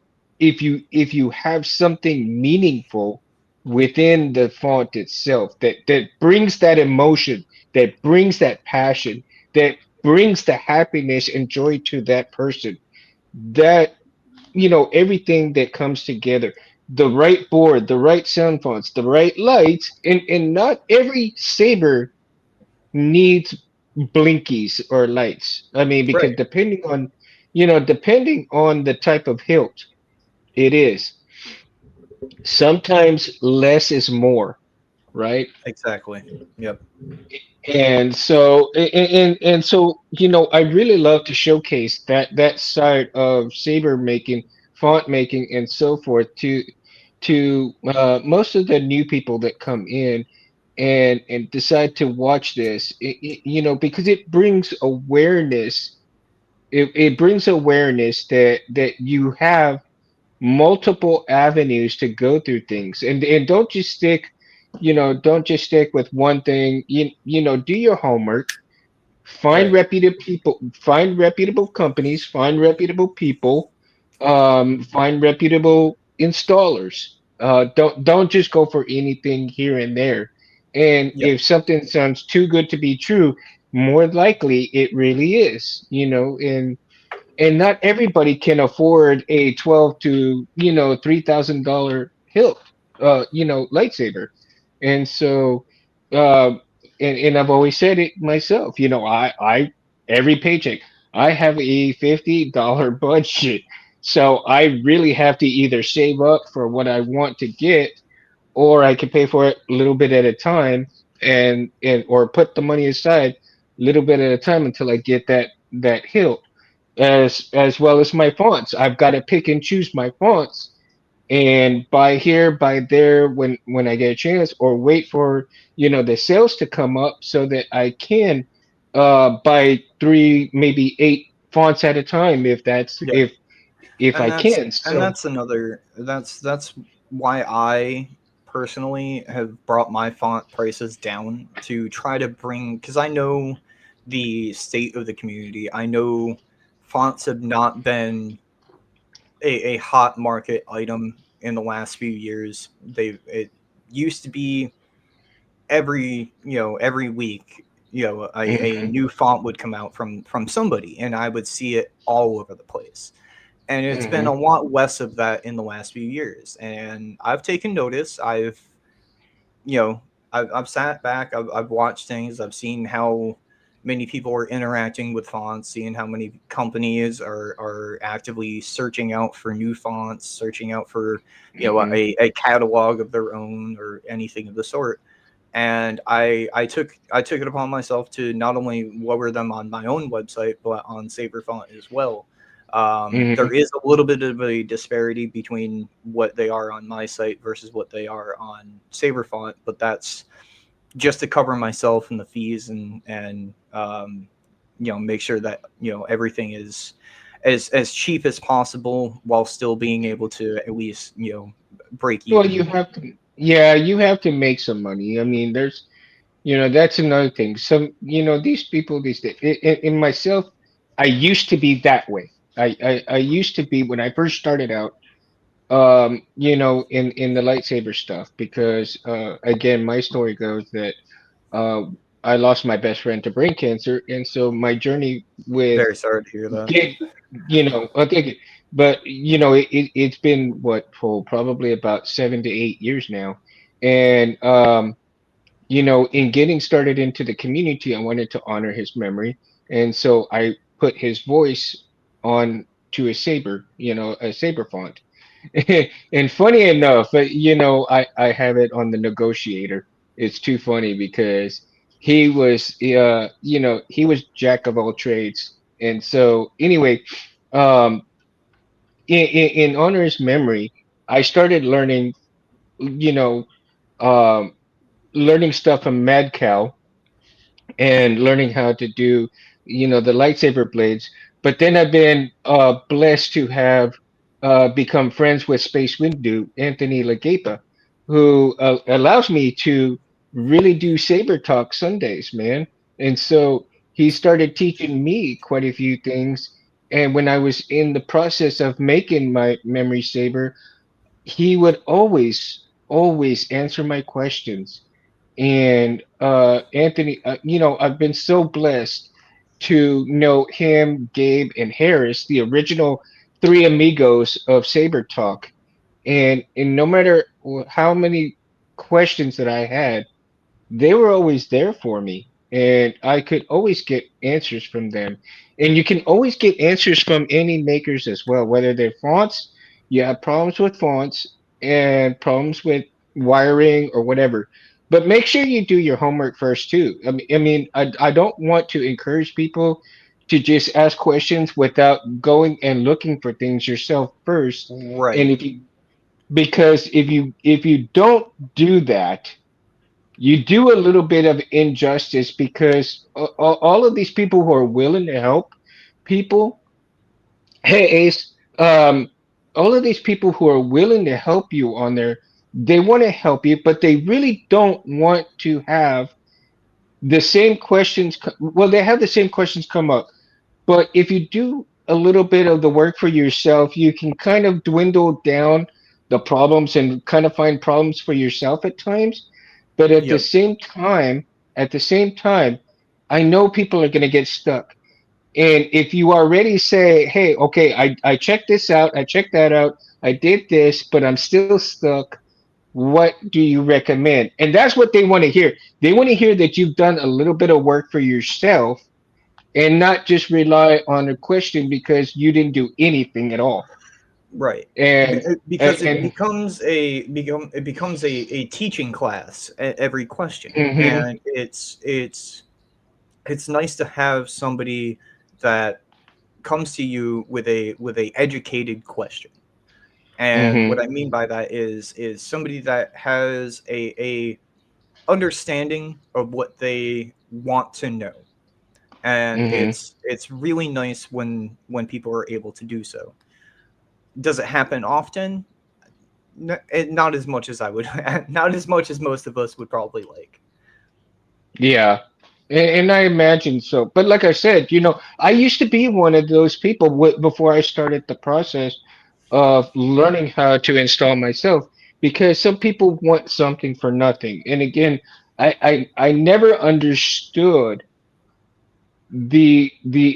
if you have something meaningful within the font itself, that brings that emotion, that brings that passion, that brings the happiness and joy to that person, that everything that comes together, the right board, the right sound fonts, the right lights, and not every saber needs blinkies or lights. I mean, because Right. depending on the type of hilt it is, sometimes less is more, right? Exactly. Yep. And so I really love to showcase that side of saber making, font making, and so forth to most of the new people that come in and decide to watch this. Because it brings awareness. It brings awareness that you have multiple avenues to go through things, and don't just stick with one thing. Do your homework. Find Right. reputable companies, find reputable people, find reputable installers. Don't just go for anything here and there. And Yep. if something sounds too good to be true, more likely it really is. And not everybody can afford a 12 to $3,000 hilt, lightsaber. And so, uh, and I've always said it myself. I every paycheck I have a $50 budget. So I really have to either save up for what I want to get, or I can pay for it a little bit at a time, and or put the money aside a little bit at a time until I get that hilt. As well as my fonts, I've got to pick and choose my fonts and buy here, buy there when I get a chance, or wait for the sales to come up so that I can buy three, maybe eight fonts at a time if that's Yeah. if I can. And So that's another that's why I personally have brought my font prices down to try to bring, because I know the state of the community. I know fonts have not been a hot market item in the last few years. It used to be every week, a mhm, new font would come out from somebody, and I would see it all over the place. And it's been a mhm, lot less of that in the last few years. And I've taken notice. You know, I've sat back, I've watched things, I've seen how many people are interacting with fonts, seeing how many companies are actively searching out for new fonts, searching out for, mhm. a catalog of their own or anything of the sort. And I took it upon myself to not only lower them on my own website but on Saber Font as well. There Mhm. is a little bit of a disparity between what they are on my site versus what they are on Saber Font, but that's just to cover myself and the fees, and make sure that everything is as cheap as possible while still being able to at least break Well, even. you have to, yeah, you have to make some money. I mean, that's another thing. These people, these days, in myself, I used to be that way. I used to be when I first started out, in the lightsaber stuff, because, again, my story goes that, uh, I lost my best friend to brain cancer, and so my journey with Very sorry to hear that. get, okay, but it's been what, for probably about 7 to 8 years now, and in getting started into the community, I wanted to honor his memory, and so I put his voice on to a saber font. And funny enough, I have it on the negotiator. It's too funny because he was jack of all trades, and so anyway, um, in honor his memory, I started you know, um, learning stuff from Mad Cow and learning how to do the lightsaber blades. But then I've been blessed to have become friends with Space Windu Anthony Lagapa, who allows me to really do saber talk Sundays, man. And so he started teaching me quite a few things, and when I was in the process of making my memory saber, he would always answer my questions. And Anthony, I've been so blessed to know him, Gabe, and Harris, the original three amigos of Saber Talk. And no matter how many questions that I had, they were always there for me, and I could always get answers from them. And you can always get answers from any makers as well, whether they're fonts. You have problems with fonts and problems with wiring or whatever, but make sure you do your homework first too. I don't want to encourage people to just ask questions without going and looking for things yourself first. And Right. if you because if you don't do that, you do a little bit of injustice, because all of these people who are willing to help people, hey Ace, all of these people who are willing to help you on there, they want to help you, but they really don't want to have the same questions. Well, they have the same questions come up, but if you do a little bit of the work for yourself, you can kind of dwindle down the problems and kind of find problems for yourself at times. But Yep. at the same time, I know people are going to get stuck. And if you already say, hey, okay, I checked this out, I checked that out, I did this, but I'm still stuck. What do you recommend? And that's what they want to hear. They want to hear that you've done a little bit of work for yourself and not just rely on a question because you didn't do anything at all. Right. and Because it and becomes a teaching class at every question, hmm and it's nice to have somebody that comes to you with a educated question. And hmm what I mean by that is somebody that has a understanding of what they want to know. And hmm it's really nice when people are able to do so. Does it happen often? Not as much as I would, not as much as most of us would probably like. Yeah, and I imagine so. But like I said, I used to be one of those people before I started the process of learning how to install myself, because some people want something for nothing. And again, I never understood the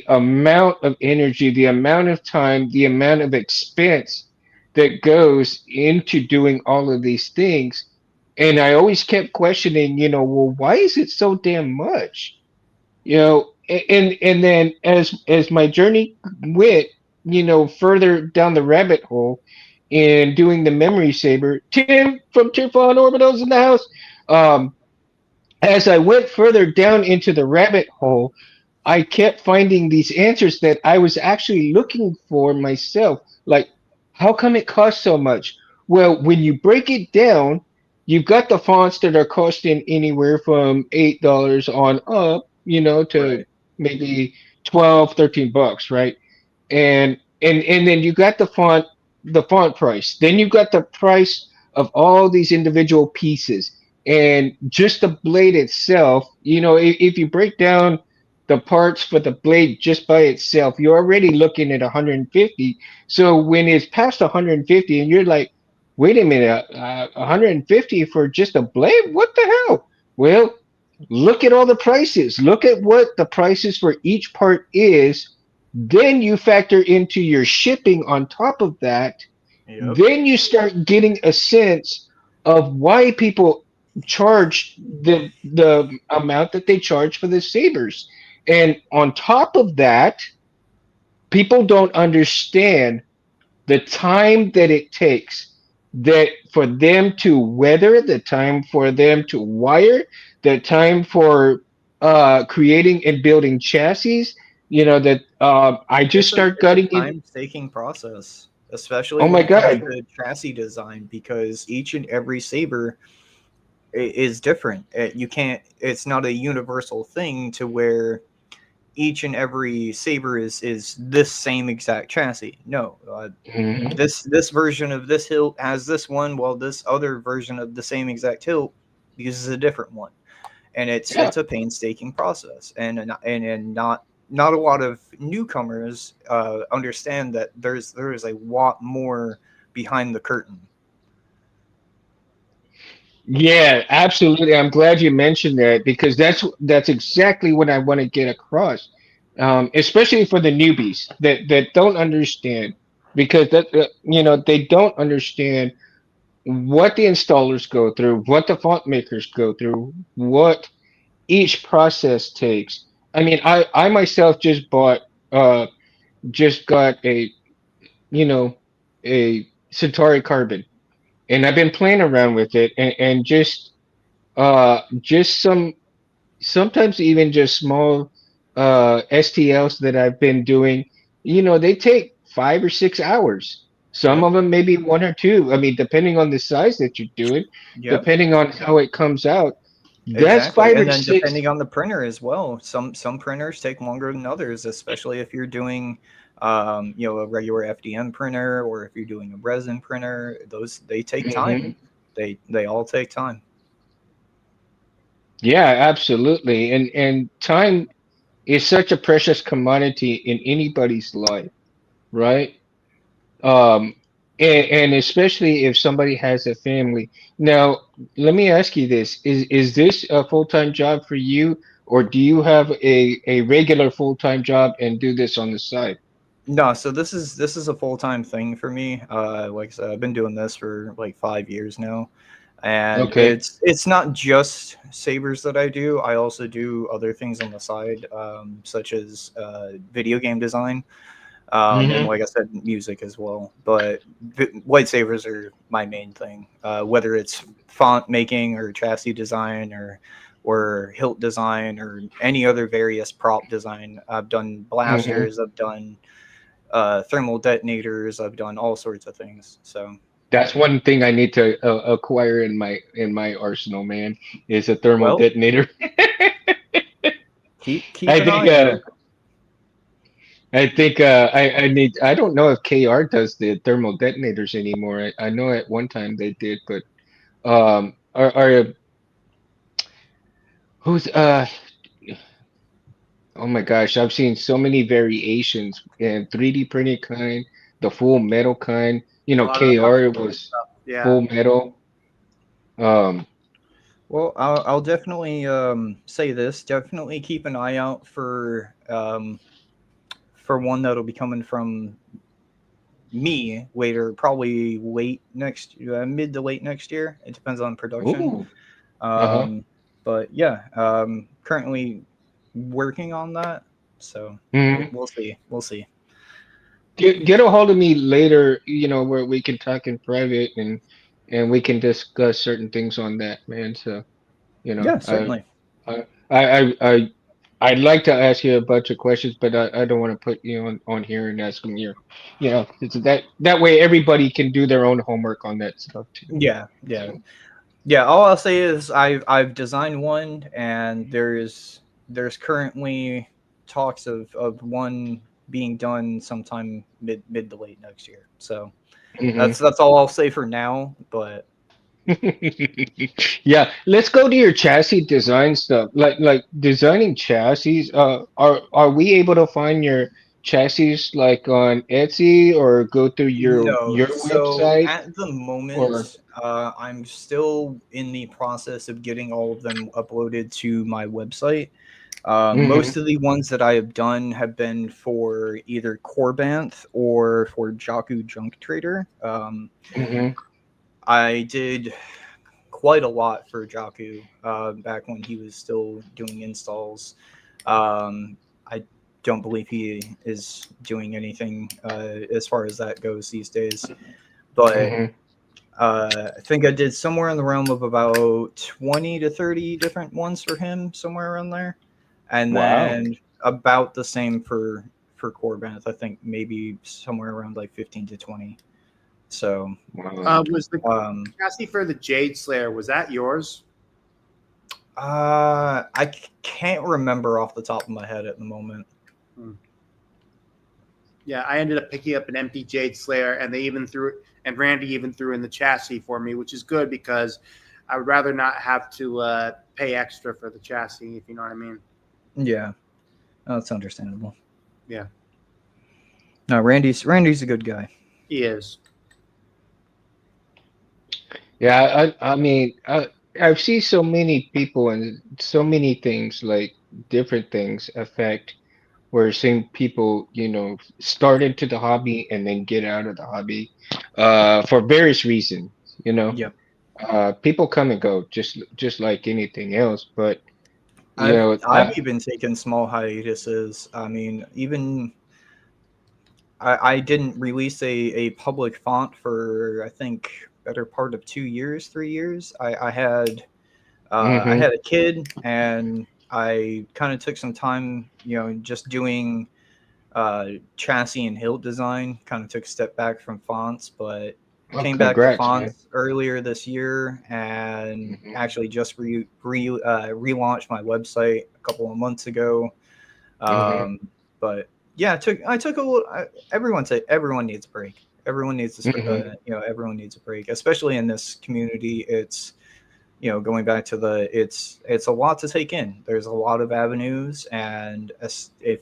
amount of energy, the amount of time, the amount of expense that goes into doing all of these things. And I always kept questioning, well, why is it so damn much? And then as my journey went, further down the rabbit hole in doing the memory saber, Tim from Tearfall Orbitals in the house. Um, as I went further down into the rabbit hole, I kept finding these answers that I was actually looking for myself. Like, how come it costs so much? Well, when you break it down, you've got the fonts that are costing anywhere from $8 on up, to Right. maybe 12, $13, right? And then you got the font price. Then you got the price of all these individual pieces. And just the blade itself, if you break down the parts for the blade just by itself, you're already looking at 150. So when it's past 150 and you're like, wait a minute, 150 for just a blade? What the hell? Well, look at all the prices. Look at what the prices for each part is. Then you factor into your shipping on top of that. Yep. Then you start getting a sense of why people charge the amount that they charge for the sabers. And on top of that, people don't understand the time that it takes that for them to weather, the time for them to wire, the time for creating and building chassis. That I just start It's a gutting in. time-taking process, especially Oh when my it comes god. to chassis design, because each and every saber is different. You can't. It's not a universal thing to where each and every saber is this same exact chassis. No, Mhm. this version of this hilt has this one, while this other version of the same exact hilt uses a different one, and Yeah. it's a painstaking process, and not a lot of newcomers understand that there is a lot more behind the curtain. Yeah, absolutely. I'm glad you mentioned that because that's exactly what I want to get across, especially for the newbies that don't understand, because they don't understand what the installers go through, what the font makers go through, what each process takes. I mean, I myself uh just got you know a Centauri Carbon, and I've been playing around with it, and just sometimes even just small STLs that I've been doing, they take 5 or 6 hours. Some Yep. of them maybe one or two. I mean, depending on the size that you're doing, Yep. depending on how it comes out. That's Exactly, five and or then six. depending on the printer as well. Some printers take longer than others, especially if you're doing, a regular FDM printer, or if you're doing a resin printer. Those they take time. Mhm. They all take time. Yeah, absolutely. And time is such a precious commodity in anybody's life, right? um and especially if somebody has a family. Now let me ask you this: is this a full-time job for you, or do you have a regular full-time job and do this on the side? No, so this is a full time thing for me. Like I said, I've been doing this for like 5 years now, and Okay. it's not just sabers that I do. I also do other things on the side, such as video game design. And like I said, music as well. But lightsabers are my main thing. Whether it's font making or chassis design or hilt design or any other various prop design. I've done blasters. I've done thermal detonators. I've done all sorts of things. So That's one thing I need to acquire in my arsenal, man, is a thermal well, detonator. keep I an think eye out. I need, I don't know if KR does the thermal detonators anymore. I know at one time they did, but are who's oh my gosh, I've seen so many variations in 3D printed kind, the full metal kind. You A know, lot of KR was yeah. full metal. Um, Well, I'll definitely say this. Definitely keep an eye out for one that'll be coming from me later, probably mid to late next year. It depends on production. ooh, uh-huh. Um, but yeah, currently working on that. So Mhm. we'll see. We'll see. Get a hold of me later, where we can talk in private and we can discuss certain things on that, man. So, you know, Yeah, certainly. I I'd like to ask you a bunch of questions, but I don't want to put you on here and ask them your, it's that way everybody can do their own homework on that stuff too. Yeah, yeah, So, yeah. All I'll say is I've designed one, and there's currently talks of one being done sometime mid to late next year. So mhm. that's all I'll say for now. But Yeah, let's go to your chassis design stuff. Like designing chassis. Are we able to find your chassis like on Etsy or go through no, your so website at the or? moment, I'm still in the process of getting all of them uploaded to my website. Hmm. Most of the ones that I have done have been for either Corbanth or for Jakku Junk Trader. Hmm. I did quite a lot for Jakku back when he was still doing installs. I don't believe he is doing anything as far as that goes these days. But Hmm. I think I did somewhere in the realm of about 20 to 30 different ones for him, somewhere around there. And Wow. then about the same for Corbin. I think maybe somewhere around like 15 to 20. So Wow. Was the um, chassis for the Jade Slayer, was that yours? can't remember off the top of my head at the moment. Hmm. Yeah, I ended up picking up an empty Jade Slayer, and and Randy even threw in the chassis for me, which is good because I would rather not have to pay extra for the chassis, if you know what I mean. Yeah, that's understandable. Yeah, No, Randy's a good guy. he is. Yeah, I mean, I've seen so many people and so many things, like different things affect where seeing people, start into the hobby and then get out of the hobby, for various reasons, you know. Yep. People come and go just like anything else, but you I've know, I've even taken small hiatuses. I mean, even I didn't release a public font for I think better part of 2 years, 3 years. I hmm. had a kid and I kind of took some time, just doing chassis and hilt design. Kind of took a step back from fonts, but Oh, came back to congrats, man. fonts earlier this year and Hmm. actually just relaunched my website a couple of months ago. Hmm. Um, but yeah, I took a little. Everyone needs a break. Everyone needs Hmm. everyone needs a break, especially in this community. It's going back to it's a lot to take in. There's a lot of avenues, and if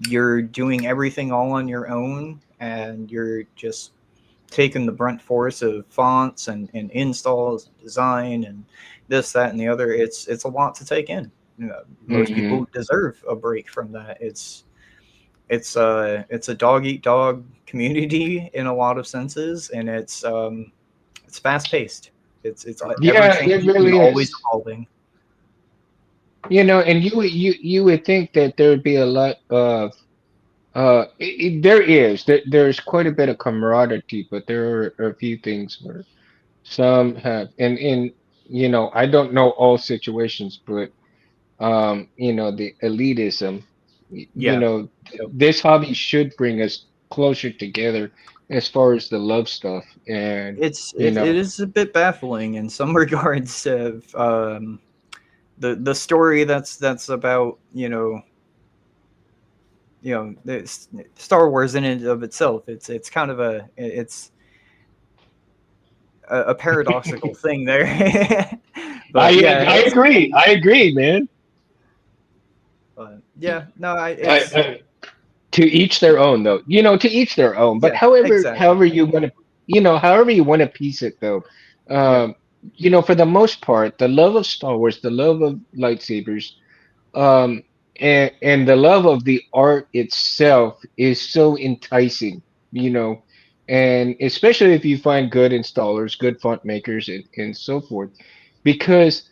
you're doing everything all on your own and you're just taking the brunt force of fonts and installs and design and this, that, and the other, it's a lot to take in. Most Hmm. people deserve a break from that. It's a dog eat dog community in a lot of senses, and it's fast paced. It's ever Yeah, it changing and really always is. evolving. And you would think that there would be a lot of there's quite a bit of camaraderie, but there are a few things where some have, and I don't know all situations, but the elitism, Yeah. Yep. this hobby should bring us closer together as far as the love stuff, and It is a bit baffling in some regards of the story that's about this Star Wars in and of itself. It's kind of a paradoxical thing there. But yeah, I agree. I agree, man. yeah, no, it's I, to each their own, though. To each their own. But yeah, exactly. however you want to piece it, though. Yep, Um, for the most part, the love of Star Wars, the love of lightsabers, um, and the love of the art itself is so enticing. You know, and especially if you find good installers, good font makers, and so forth, because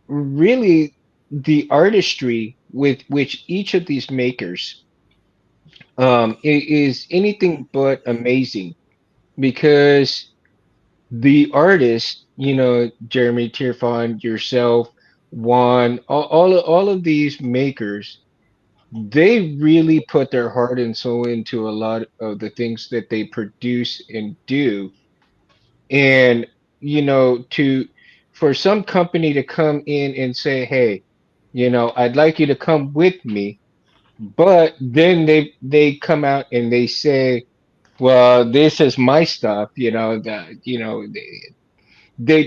really the artistry with which each of these makers is anything but amazing, because the artist, Jeremy Tierfon, yourself, Juan, all of these makers, they really put their heart and soul into a lot of the things that they produce and do. And, to for some company to come in and say, hey, I'd like you to come with me, but then they come out and they say, well, this is my stuff, that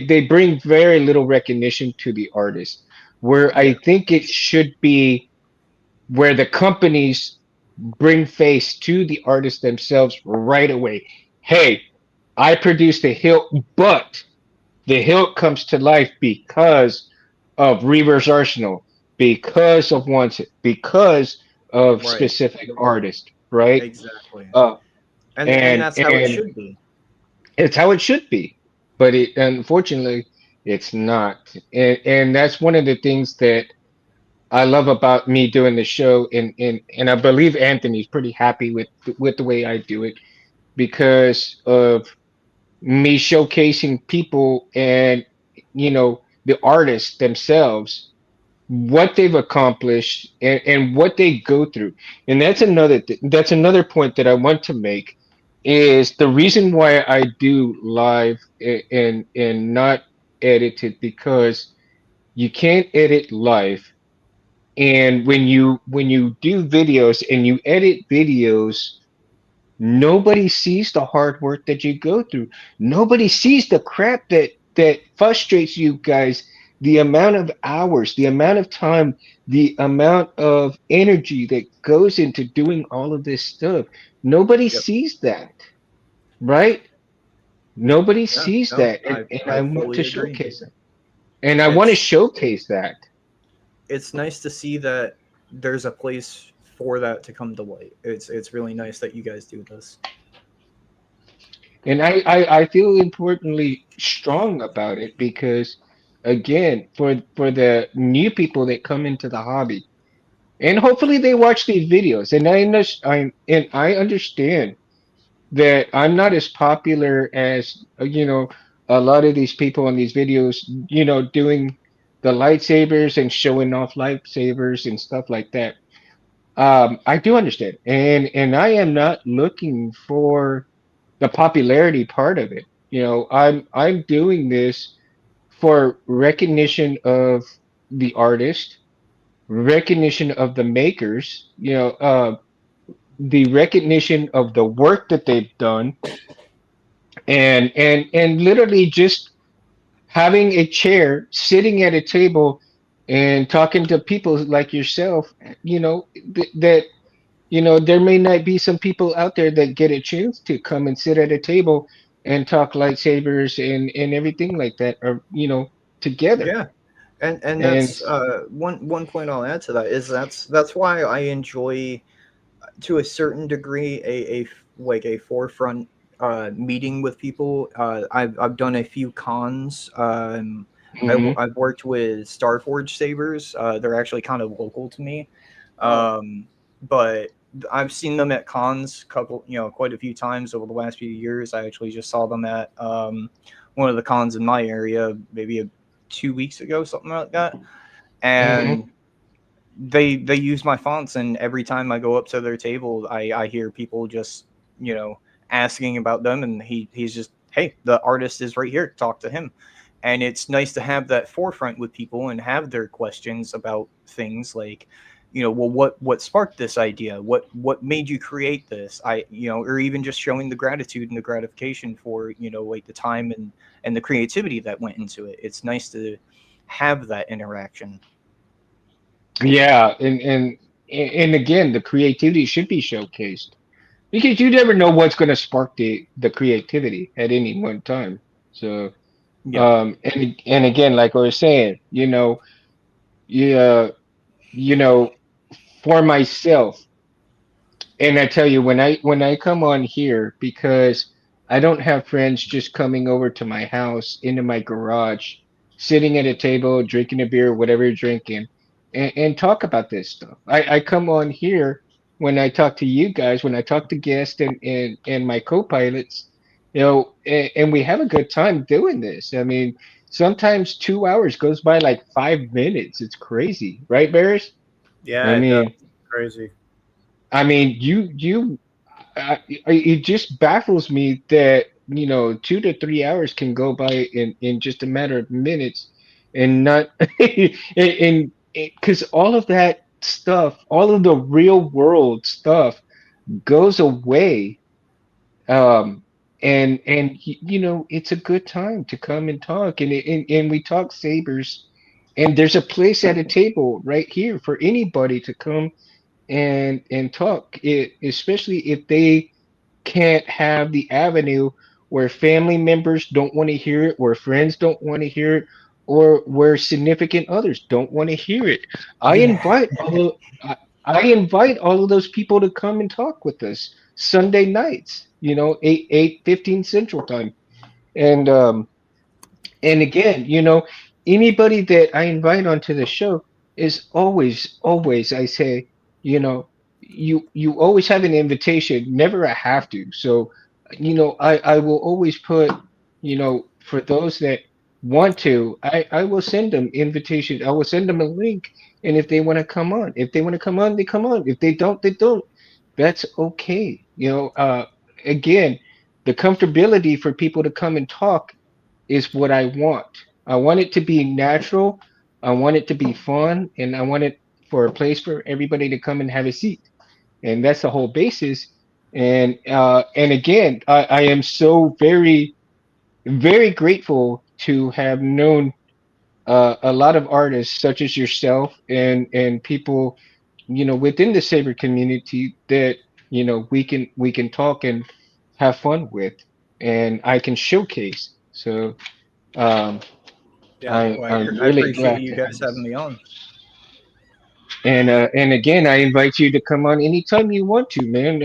they bring very little recognition to the artist, where I yeah, think it should be where the companies bring face to the artists themselves right away. Hey, I produced a hilt, but the hilt comes to life because of Reaver's Arsenal, because of Wanted, because of right, specific artist, right? exactly. Uh, And and that's how it and should be. it's how it should be, but it unfortunately it's not, and that's one of the things that I love about me doing the show, and I believe Anthony's pretty happy with the way I do it, because of me showcasing people and the artists themselves, what they've accomplished, and what they go through. And that's another point that I want to make, is the reason why I do live and not edited, because you can't edit live. And when you do videos and you edit videos, nobody sees the hard work that you go through. Nobody sees the crap that frustrates you guys, the amount of hours, the amount of time, the amount of energy that goes into doing all of this stuff. Nobody Yep. sees that, right? Nobody Yeah. sees No, that, and I I want to fully agree. showcase it. And I want to It's showcase that. it's nice to see that there's a place for that to come to light. It's really nice that you guys do this. And I feel importantly strong about it, because again, for the new people that come into the hobby, and hopefully they watch these videos, and I understand that I'm not as popular as a lot of these people on these videos, doing the lightsabers and showing off lightsabers and stuff like that. I do understand, and I am not looking for the popularity part of it. I'm doing this for recognition of the artist, recognition of the makers, the recognition of the work that they've done, and literally just having a chair, sitting at a table, and talking to people like yourself, that there may not be some people out there that get a chance to come and sit at a table and talk lightsabers and everything like that, or together. Yeah. And And that's one point I'll add to that is that's why I enjoy to a certain degree like a forefront meeting with people. I've done a few cons. mhm. I've worked with Starforge Sabers. They're actually kind of local to me, Oh, um, but I've seen them at cons quite a few times over the last few years. I actually just saw them at one of the cons in my area maybe 2 weeks ago, something like that. And they use my fonts, and every time I go up to their table, I hear people just asking about them, and he's just, hey, the artist is right here, talk to him. And it's nice to have that forefront with people and have their questions about things like, well, what sparked this idea, what made you create this, or even just showing the gratitude and the gratification for like the time and the creativity that went into it. It's nice to have that interaction. Yeah, and again, the creativity should be showcased because you never know what's going to spark the creativity at any one time. So, Yeah. and again, like I was saying, yeah, you know, for myself. And I tell you, when I come on here, because I don't have friends just coming over to my house, into my garage, sitting at a table, drinking a beer, whatever you're drinking, and talk about this stuff. I come on here when I talk to you guys, when I talk to guests and my co-pilots, and we have a good time doing this. I mean, sometimes 2 hours goes by like 5 minutes. It's crazy, right, Barris? Yeah, I it does. mean, Crazy. it just baffles me that 2 to 3 hours can go by in just a matter of minutes, and not and because all of that stuff, all of the real world stuff goes away. um and it's a good time to come and talk, and we talk sabers, and there's a place at a table right here for anybody to come and talk especially if they can't have the avenue where family members don't want to hear it, where friends don't want to hear it, or where significant others don't want to hear it. I Yeah. invite all of I, I invite all of those people to come and talk with us Sunday nights, 8:15 Central Time. And again, anybody that I invite onto the show is always, I say, you always have an invitation, never a have to. So, I will always put, for those that want to, I will send them invitation. I will send them a link. And if they want to come on, if they want to come on, they come on. If they don't, they don't. That's okay. Again, the comfortability for people to come and talk is what I want. I want it to be natural. I want it to be fun, and I want it for a place for everybody to come and have a seat. And that's the whole basis. And again, I am so very, very grateful to have known a lot of artists such as yourself, and people within the saber community that we can talk and have fun with, and I can showcase. So um, Yeah. Well, I'm I really appreciate glad you to have guys having this. me on. And again, I invite you to come on anytime you want to, man.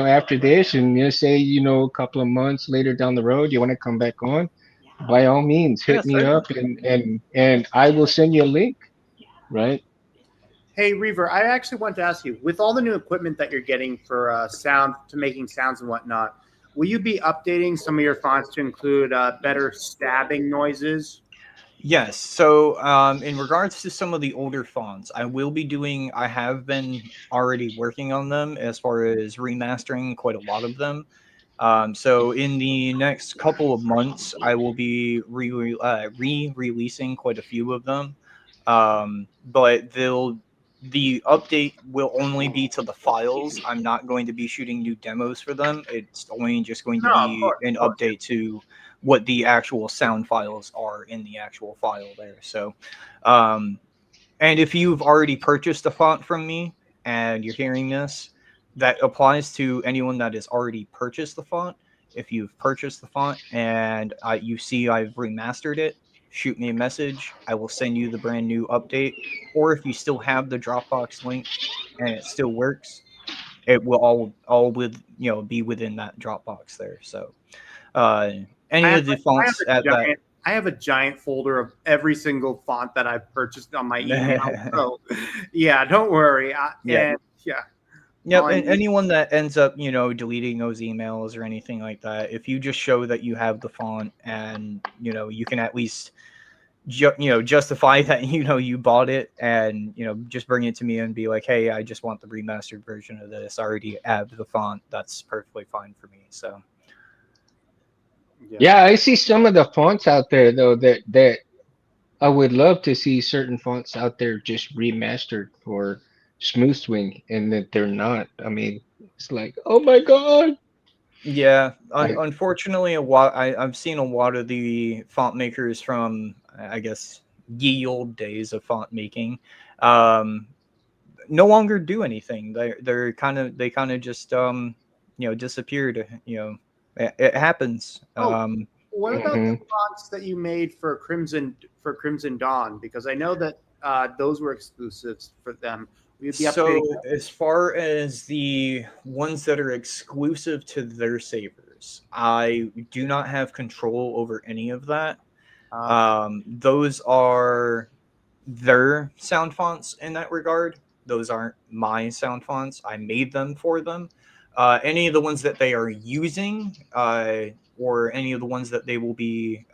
After this, and say, a couple of months later down the road, you want to come back on, by all means, Yeah, hit me certainly. up, and I will send you a link, right? Hey, Reaver, I actually want to ask you, with all the new equipment that you're getting for sound, to making sounds and whatnot, will you be updating some of your fonts to include better stabbing noises? Yes. So, in regards to some of the older fonts, I have been already working on them as far as remastering quite a lot of them. So in the next couple of months, I will be re-releasing quite a few of them. But the update will only be to the files. I'm not going to be shooting new demos for them. It's only just going to No, of be course, an of course. update to what the actual sound files are in the actual file there. So, um, and if you've already purchased a font from me and you're hearing this, that applies to anyone that has already purchased the font. If you've purchased the font and you see I've remastered it, shoot me a message. I will send you the brand new update. Or if you still have the Dropbox link and it still works, it will all with be within that Dropbox there. So uh, I any have, of the I have fonts a at that. giant, I have a giant folder of every single font that I've purchased on my email. So, yeah, don't worry. Yeah, Yeah. Yep, On and anyone that ends up, deleting those emails or anything like that, if you just show that you have the font and, you can at least, justify that, you bought it and, just bring it to me and be like, hey, I just want the remastered version of this. I already have the font. That's perfectly fine for me. So, Yeah, I see some of the fonts out there though that I would love to see certain fonts out there just remastered for Smooth Swing, and that they're not. I mean, it's like, oh my god! yeah, Like, unfortunately, I've seen a lot of the font makers from, I guess, ye old days of font making. Um, no longer do anything. They kind of just disappeared. It happens. oh, what about the mhm. fonts that you made for Crimson Dawn? Because I know that those were exclusives for them. We'd be So updating. as far as the ones that are exclusive to their savers, I do not have control over any of that. Okay. Those are their sound fonts in that regard. Those aren't my sound fonts. I made them for them. Any of the ones that they are using, or any of the ones that they will be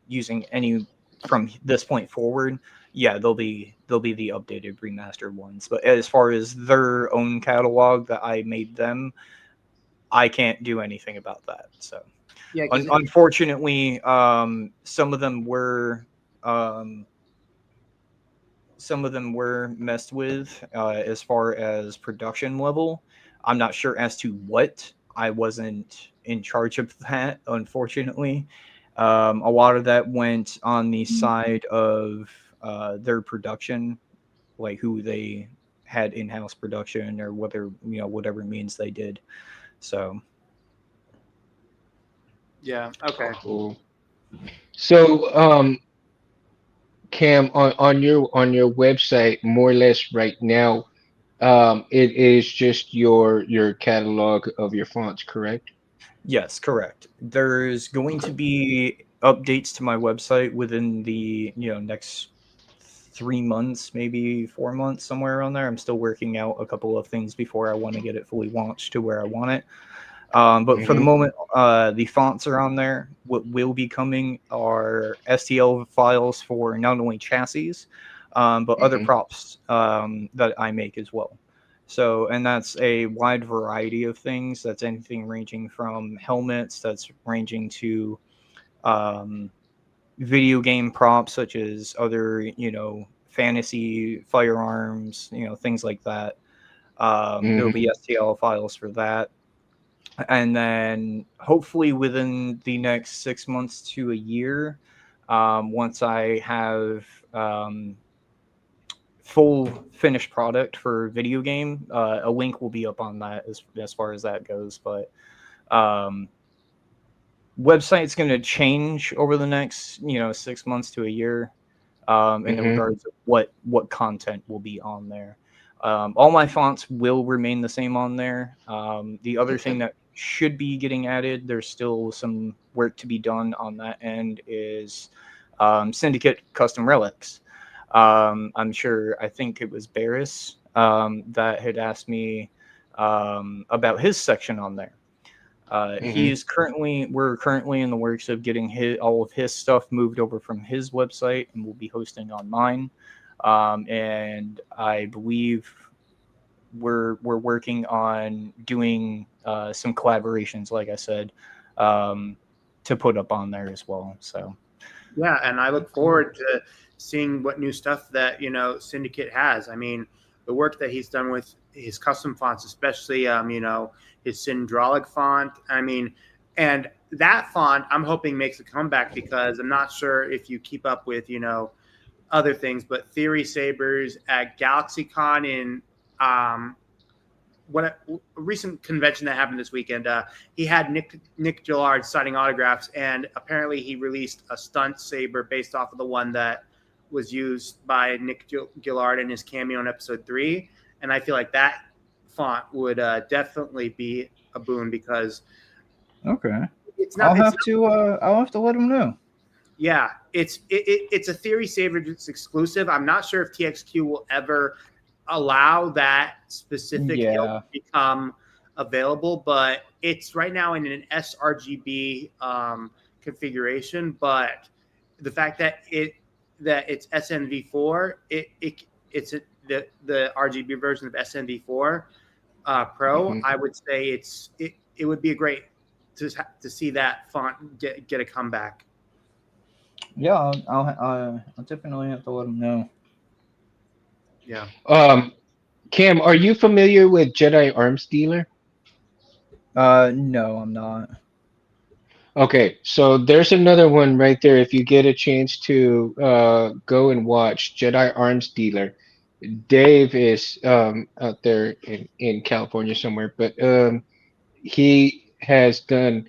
using any from this point forward, yeah, they'll be the updated remastered ones. But as far as their own catalog that I made them, I can't do anything about that. So Yeah, because unfortunately, um, some of them were messed with as far as production level. I'm not sure as to what. I wasn't in charge of that, unfortunately. A lot of that went on the side of their production, like who they had in-house production or whether whatever means they did. So yeah, okay. Cool. So, Cam, on your website, more or less right now, it is just your catalog of your fonts, correct? yes, correct. There's going to be updates to my website within the next 3 months, maybe 4 months, somewhere around there. I'm still working out a couple of things before I want to get it fully launched to where I want it. But for the Mm-hmm. moment, the fonts are on there. What will be coming are STL files for not only chassis, but other Mm-hmm. props that I make as well. So, and that's a wide variety of things. That's anything ranging from helmets, that's ranging to um, video game props, such as other, fantasy firearms, things like that. There will Mm-hmm. be STL files for that, and then hopefully within the next 6 months to a year, once I have full finished product for video game, a link will be up on that as far as that goes. But um, website's going to change over the next 6 months to a year, in the Mm-hmm. regards of what content will be on there. All my fonts will remain the same on there. The other thing that should be getting added, there's still some work to be done on that end, is Syndicate custom relics. I think it was Barris that had asked me about his section on there. Mm-hmm. We're currently in the works of getting all of his stuff moved over from his website, and we'll be hosting on mine. And I believe we're working on doing some collaborations, like I said, um, to put up on there as well. So Yeah, and I look Cool. forward to seeing what new stuff that Syndicate has. I mean, the work that he's done with his custom fonts, especially his Syndrolic font. I mean, and that font I'm hoping makes a comeback because I'm not sure if you keep up with other things, but Theory Sabers at GalaxyCon in um, a recent convention that happened this weekend. He had Nick Gillard signing autographs, and apparently he released a stunt saber based off of the one that was used by Nick Gillard in his cameo in episode 3. And I feel like that font would definitely be a boon because okay, it's not. It's I'll have to let him know. yeah. It's a Theory saber that's exclusive. I'm not sure if TXQ will ever allow that specific hill Yeah. to become available, but it's right now in an sRGB configuration. But the fact that it's SNV4, the RGB version of SNV4 Pro. Mhm. I would say it would be a great to see that font get a comeback. Yeah, I'll definitely have to let him know. Yeah. Um, Cam, are you familiar with Jedi Arms Dealer? No, I'm not. Okay, so there's another one right there. If you get a chance to go and watch Jedi Arms Dealer, Dave is out there in California somewhere, but he has done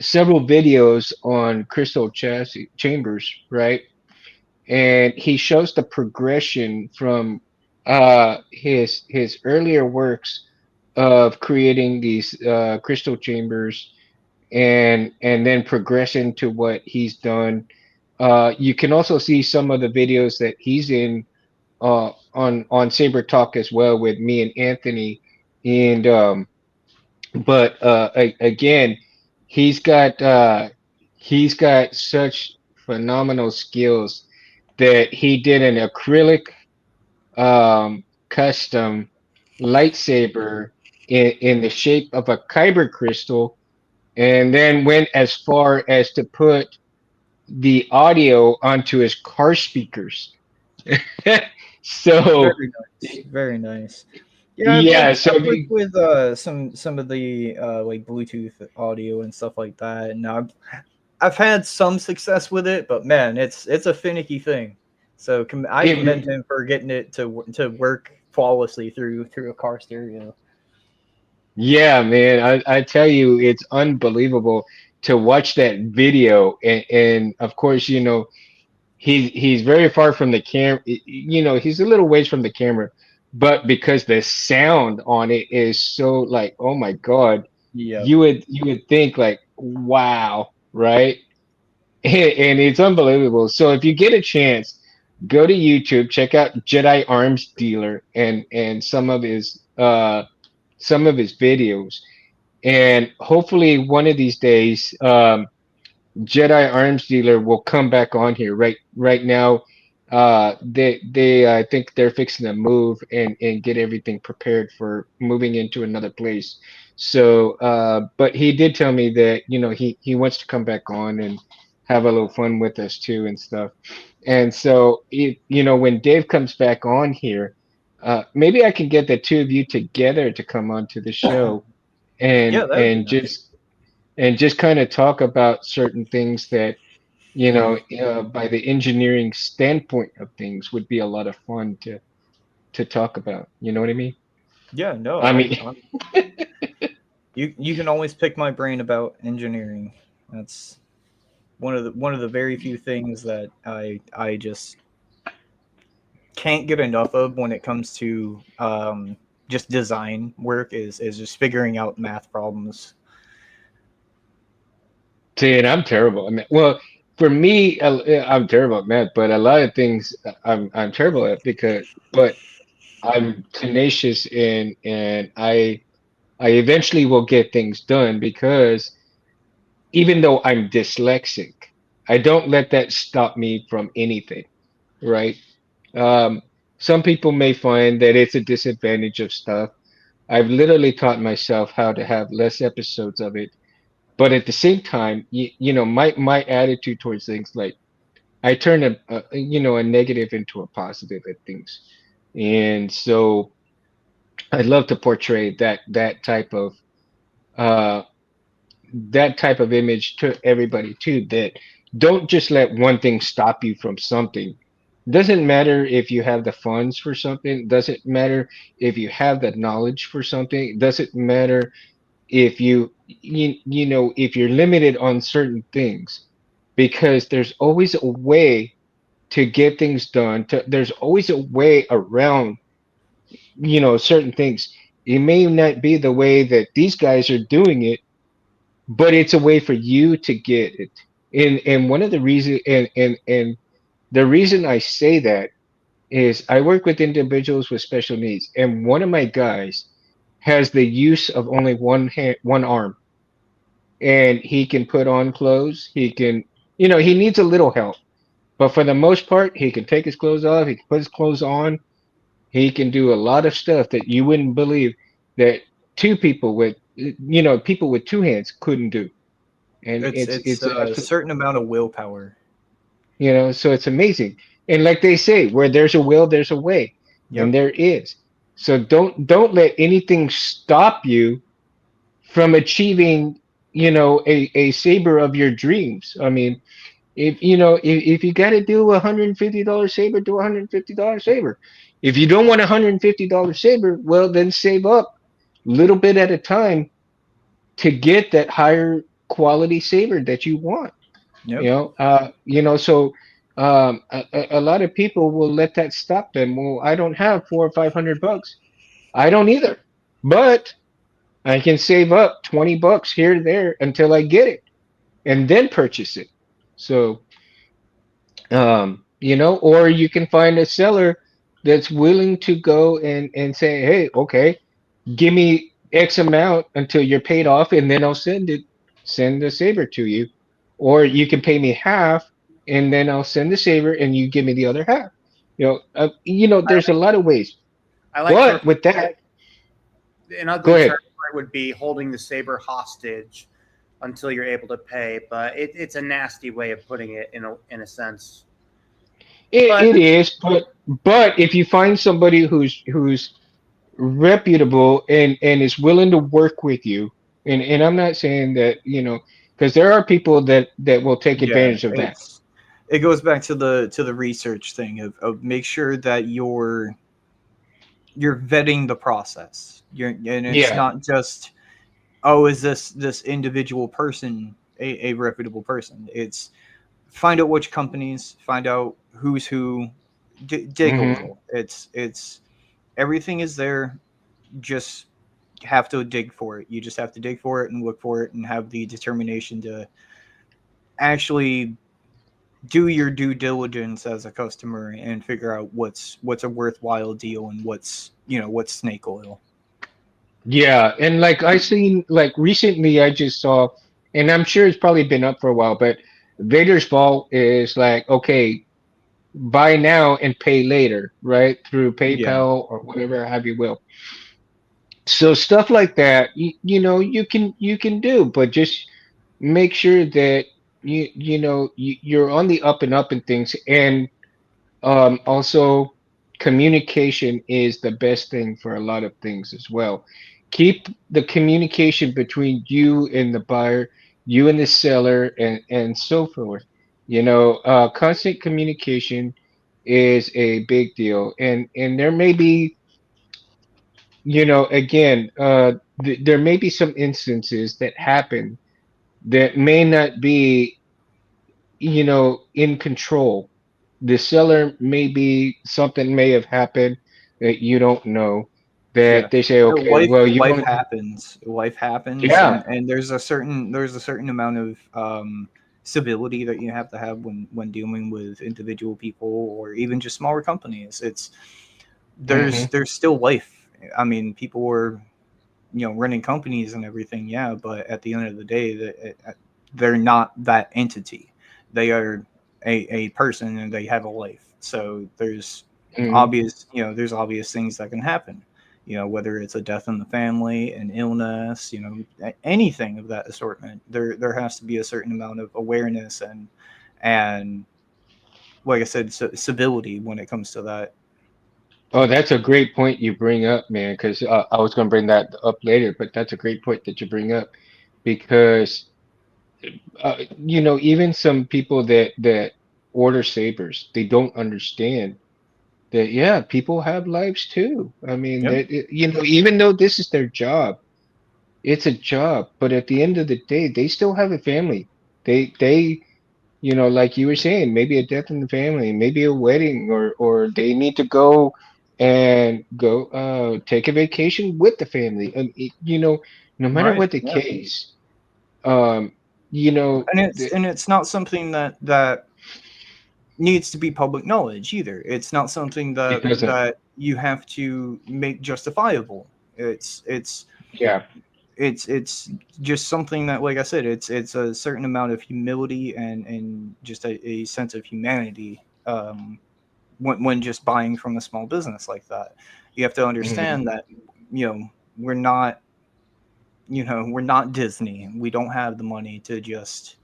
several videos on crystal chassis chambers, right? And he shows the progression from his earlier works of creating these crystal chambers and then progression to what he's done. You can also see some of the videos that he's in on Saber Talk as well with me and Anthony. And but again, he's got he's got such phenomenal skills that he did an acrylic custom lightsaber in the shape of a kyber crystal, and then went as far as to put the audio onto his car speakers. So Very nice. Very nice. Yeah, yeah, so I've worked with some of the like Bluetooth audio and stuff like that, and I've had some success with it, but man, it's a finicky thing. So I commend it, him for getting it to work flawlessly through a car stereo. yeah, man, I tell you, it's unbelievable to watch that video, and of course, you know, he's very far from the camera. You know, he's a little ways from the camera, but because the sound on it is so like, oh my God, Yep. you would think like, wow, right? And it's unbelievable. So if you get a chance, go to YouTube, check out Jedi Arms Dealer and some of his videos, and hopefully one of these days, Jedi Arms Dealer will come back on here. Right now, they I think they're fixing to move and get everything prepared for moving into another place. So, but he did tell me that you know he wants to come back on and have a little fun with us too and stuff. And so, you know, when Dave comes back on here, maybe I can get the two of you together to come onto the show Yeah, that would be and nice. just kind of talk about certain things that you know by the engineering standpoint of things would be a lot of fun to talk about. You know what I mean? Yeah, no, I mean, you can always pick my brain about engineering. That's one of the very few things that I just can't get enough of when it comes to just design work is just figuring out math problems. see, I'm terrible. I mean, well, for me, I'm terrible at math, but a lot of things I'm terrible at because, but I'm tenacious and I eventually will get things done because even though I'm dyslexic, I don't let that stop me from anything, right? Um, some people may find that it's a disadvantage of stuff. I've literally taught myself how to have less episodes of it, but at the same time, you know, my attitude towards things like I turn a you know a negative into a positive at things, and so I love to portray uh that type of image to everybody too, that don't just let one thing stop you from something. Doesn't matter if you have the funds for something, doesn't matter if you have the knowledge for something, doesn't matter if you know if you're limited on certain things, because there's always a way to get things done. There's always a way around, you know, certain things. It may not be the way that these guys are doing it, but it's a way for you to get it. And one of the reason and the reason I say that is I work with individuals with special needs, and one of my guys has the use of only one hand, one arm, and he can put on clothes. He can, he needs a little help, but for the most part, he can take his clothes off. He can put his clothes on. He can do a lot of stuff that you wouldn't believe that two people with, people with two hands couldn't do. And It's it's a certain amount of willpower. so it's amazing. And like they say, where there's a will, there's a way, and Yep. there is. So don't let anything stop you from achieving, a saber of your dreams. I mean, if you got to do $150 saber, do $150 saber. If you don't want $150 saber, well, then save up a little bit at a time to get that higher quality saber that you want. Yep. So a lot of people will let that stop them. Well, I don't have 400 or 500 bucks. I don't either, but I can save up $20 here and there until I get it and then purchase it. So, or you can find a seller that's willing to go and say, hey, okay, give me X amount until you're paid off, and then I'll send the saber to you. Or you can pay me half, and then I'll send the saber, and you give me the other half. There's a lot of ways. I like But with that, an go ugly ahead. term for it would be holding the saber hostage until you're able to pay, but it's a nasty way of putting it in a sense. But It is, but if you find somebody who's reputable and is willing to work with you, and I'm not saying that, because there are people that will take Yeah. advantage of that. It goes back to the research thing of make sure that you're vetting the process. And it's Yeah. not just, oh, is this individual person a reputable person? It's find out which companies, find out who's who, dig a Hmm. little. It's everything is there. Just have to dig for it. You just have to dig for it and look for it and have the determination to actually do your due diligence as a customer and figure out what's a worthwhile deal and what's snake oil. Yeah, and like I seen, like recently I just saw, and I'm sure it's probably been up for a while, but Vader's Vault is like, okay, buy now and pay later, right? Through Yeah. PayPal or whatever have you will. So stuff like that, you can do, but just make sure that you're on the up and up in things, and also communication is the best thing for a lot of things as well. Keep the communication between you and the buyer, you and the seller, and so forth. Constant communication is a big deal, and there may be, again, there may be some instances that happen that may not be, in control. The seller may be, something may have happened that you don't know, Yeah. that they say, No, okay, well, you life only, happens. Life happens, yeah. and there's a certain amount of stability that you have to have when dealing with individual people or even just smaller companies. It's Hmm. there's still life. I mean, people were running companies and everything, yeah, but at the end of the day, they're not that entity. They are a person and they have a life. So Hmm. there's obvious things that can happen. Whether it's a death in the family, an illness, anything of that assortment. There has to be a certain amount of awareness and like I said, civility when it comes to that. Oh, that's a great point you bring up, man, because I was going to bring that up later, but that's a great point that you bring up, because even some people that order sabers, they don't understand that, yeah, people have lives too. I mean, Yep. that even though this is their job, it's a job, but at the end of the day, they still have a family. They like you were saying, maybe a death in the family, maybe a wedding, or they need to go take a vacation with the family. And no matter Right. what the Yeah. case, um, you know, And it's the, and it's not something that needs to be public knowledge either. It's not something It that doesn't. you have to make justifiable. It's Yeah, it's just something that, like I said, it's a certain amount of humility and just a sense of humanity, when just buying from a small business like that. You have to hmm understand that, we're not, we're not Disney. We don't have the money to just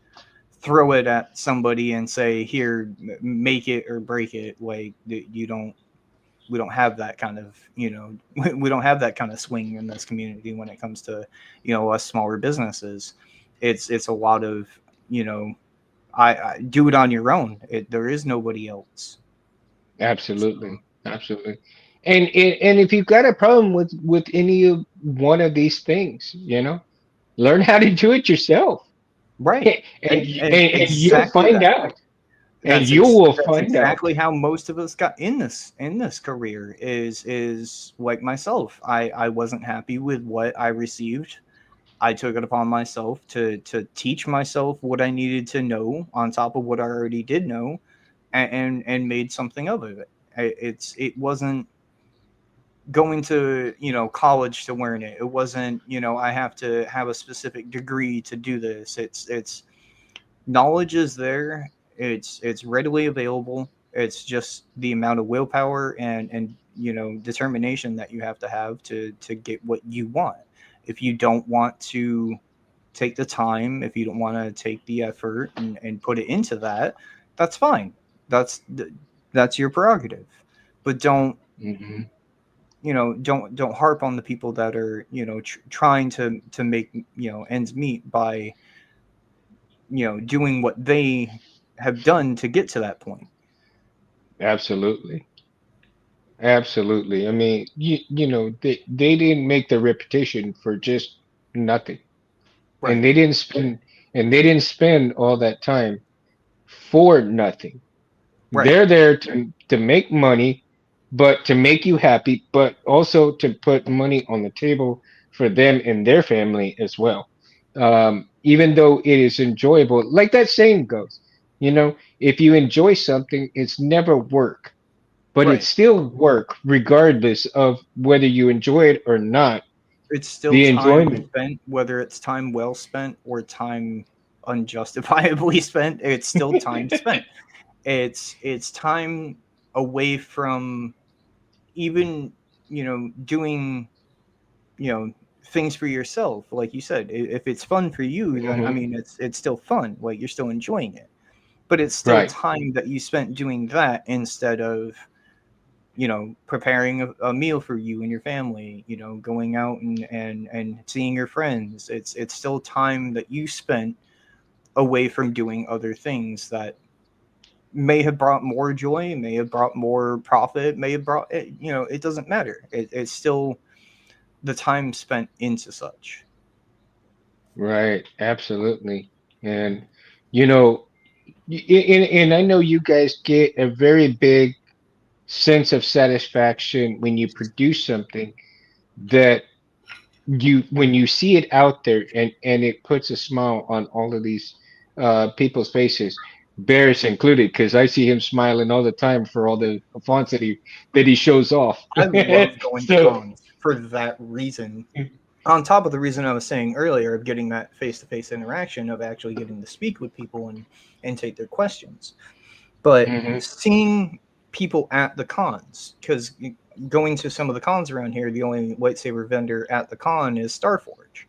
throw it at somebody and say, here, make it or break it. Like, you don't, we don't have that kind of, we don't have that kind of swing in this community when it comes to, us smaller businesses. It's a lot of, you know I do it on your own. There is nobody else. So, absolutely, absolutely. And if you've got a problem with any of one of these things, learn how to do it yourself, right. and And and you'll exactly find that. out, and you will That's find out. exactly how most of us got in this career. Is like myself. I wasn't happy with what I received. I took it upon myself to teach myself what I needed to know on top of what I already did know, and made something of it. It wasn't going to, college to learn it. It wasn't, I have to have a specific degree to do this. It's knowledge is there. It's readily available. It's just the amount of willpower and determination that you have to get what you want. If you don't want to take the time, if you don't want to take the effort and put it into that, that's fine. That's your prerogative. But Hmm don't harp on the people that are, trying to make, ends meet by, doing what they have done to get to that point. Absolutely, absolutely. I mean, they didn't make the repetition for just nothing, and Right. they didn't spend all that time for nothing. Right. They're there to make money, but to make you happy, but also to put money on the table for them and their family as well. Even though it is enjoyable, like that saying goes, if you enjoy something, it's never work, but it's Right. still work regardless of whether you enjoy it or not. It's still The time enjoyment. spent, whether it's time well spent or time unjustifiably spent. It's still time spent. It's time away from even, doing, you know things for yourself. Like you said, if it's fun for you, then I Mhm. mean, it's still fun. Like, you're still enjoying it, but it's still Right. time that you spent doing that instead of, preparing a meal for you and your family, going out and seeing your friends. It's still time that you spent away from doing other things that may have brought more joy, may have brought more profit, may have brought it, it doesn't matter. It's still the time spent into such. Right. Absolutely. And you know, and I know you guys get a very big sense of satisfaction when you produce something that when you see it out there, and it puts a smile on all of these people's faces, Bears included, because I see him smiling all the time for all the fonts that he shows off. I love going to So cons for that reason. On top of the reason I was saying earlier of getting that face-to-face interaction, of actually getting to speak with people and take their questions. But mhm, seeing people at the cons, because going to some of the cons around here, the only lightsaber vendor at the con is Starforge,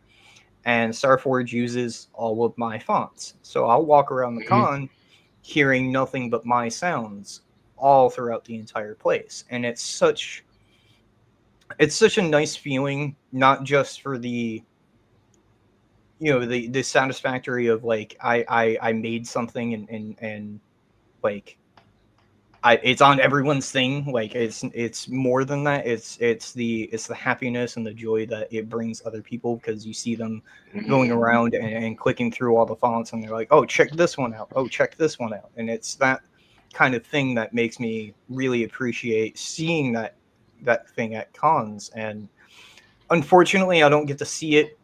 and Starforge uses all of my fonts. So I'll walk around the mhm, con hearing nothing but my sounds all throughout the entire place, and it's such a nice feeling, not just for the, the satisfactory of, like, I made something, and like, it's on everyone's thing. Like, it's more than that. It's the happiness and the joy that it brings other people, because you see them going mhm. around and clicking through all the fonts, and they're like, oh, check this one out, oh, check this one out. And it's that kind of thing that makes me really appreciate seeing that thing at cons. And unfortunately, I don't get to see it,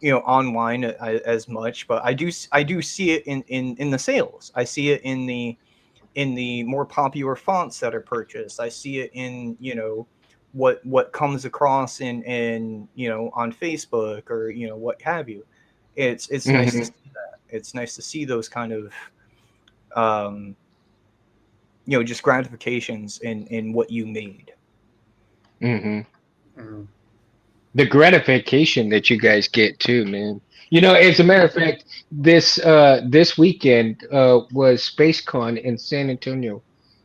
online as much, but I do see it in the sales. I see it in the in the more popular fonts that are purchased. I see it in, what comes across in on Facebook or what have you. It's nice to Hmm. see that. It's nice to see those kind of um, just gratifications in what you made. Hmm. Mhm. The gratification that you guys get too, man. As a matter of fact, this weekend was SpaceCon in San Antonio.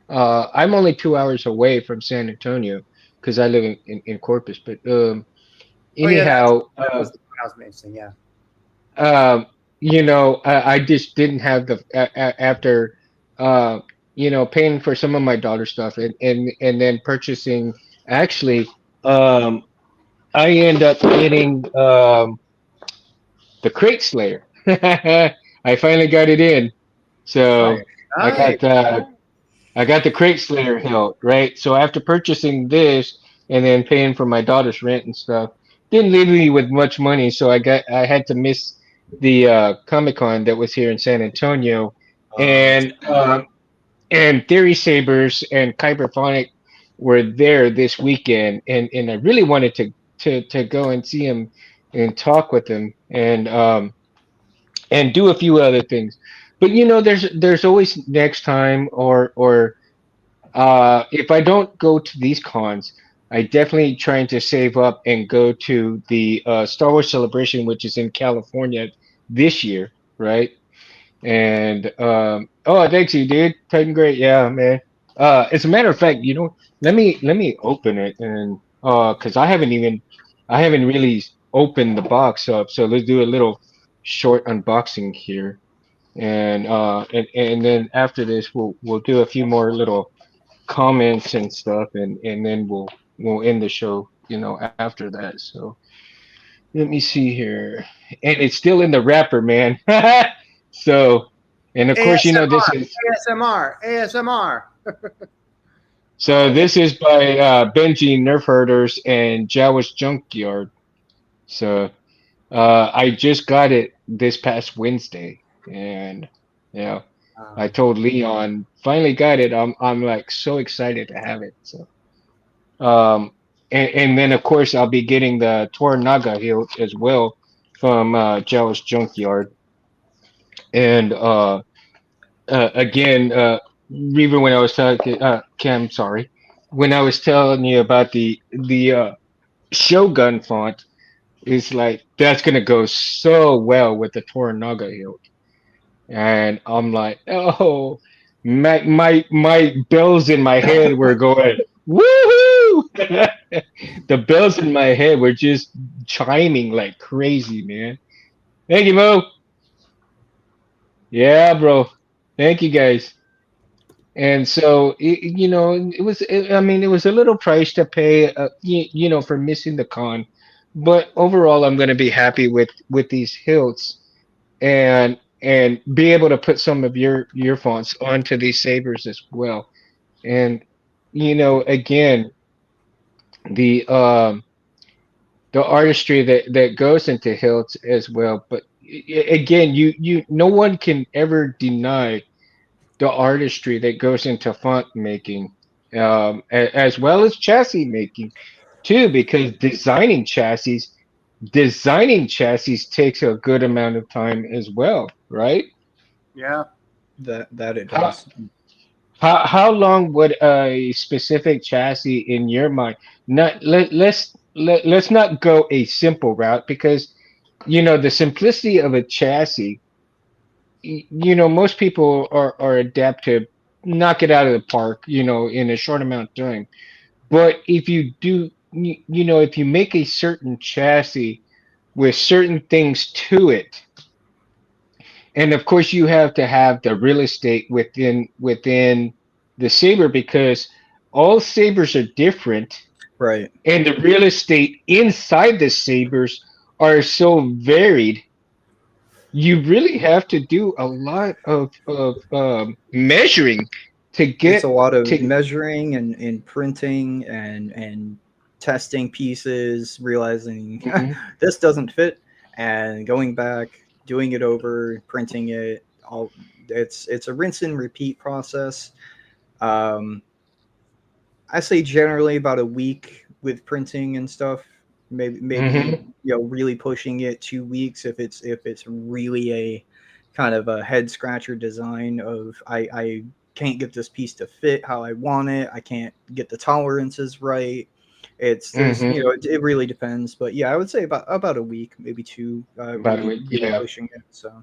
I'm only 2 hours away from San Antonio because I live in Corpus. But Oh yeah, anyhow, that was the one I was mentioning. Yeah. um, I just didn't have after uh, paying for some of my daughter stuff and then purchasing. Actually, um, I end up getting the Crate Slayer. I finally got it in, Oh, so I nice. got I got the Crate Slayer hilt, right? So after purchasing this and then paying for my daughter's rent and stuff, didn't leave me with much money, so I had to miss the Comic Con that was here in San Antonio, That's and Theory Sabers and Kyberphonic were there this weekend, and I really wanted to go and see him and talk with him and do a few other things. But there's always next time or if I don't go to these cons, I definitely trying to save up and go to the Star Wars Celebration, which is in California this year, right? And oh, thanks you, dude. Titan great, yeah, man. As a matter of fact, let me open it and because I haven't really opened the box up, so let's do a little short unboxing here, and then after this we'll do a few more little comments and stuff, and then we'll end the show, after that. So let me see here, and it's still in the wrapper, man. So, and of course, this ASMR, is ASMR, ASMR. this is by Benji Nerf Herders and Jawa's Junkyard. So I just got it this past Wednesday, and yeah, I Um, told Leon finally got it. I'm like so excited to have it. So and then of course I'll be getting the Toranaga hilt as well from Jawa's Junkyard, and again, Reaver, when I was talking, Cam, sorry, when I was telling you about the Shogun font, is like that's gonna go so well with the Toranaga hilt, and I'm like, oh, my bells in my head were going woohoo! The bells in my head were just chiming like crazy, man. Thank you, Mo. Yeah, bro. Thank you, guys. And so, I mean, it was a little price to pay, for missing the con, but overall, I'm going to be happy with these hilts and be able to put some of your fonts onto these sabers as well. And again, the um the artistry that goes into hilts as well. But again, no one can ever deny the artistry that goes into font making, as well as chassis making too, because designing chassis takes a good amount of time as well, right? yeah. that it How does. how long would a specific chassis in your mind? Not let's not go a simple route, because the simplicity of a chassis, most people are adept to knock it out of the park, in a short amount of time. But if you do, if you make a certain chassis with certain things to it, and of course you have to have the real estate within the saber, because all sabers are different, Right. and the real estate inside the sabers are so varied. You really have to do a lot of measuring to It's a get lot of to. measuring and printing and testing pieces, realizing Mhm. this doesn't fit, and going back, doing it over, printing it, it's a rinse and repeat process. Um, I say generally about a week with printing and stuff. Maybe Mm-hmm. really pushing it 2 weeks if it's really a kind of a head scratcher design of I can't get this piece to fit how I want it. I can't get the tolerances right. It's there's Mm-hmm. it really depends, but yeah, I would say about a week, maybe two. By the way, Really yeah. pushing it. So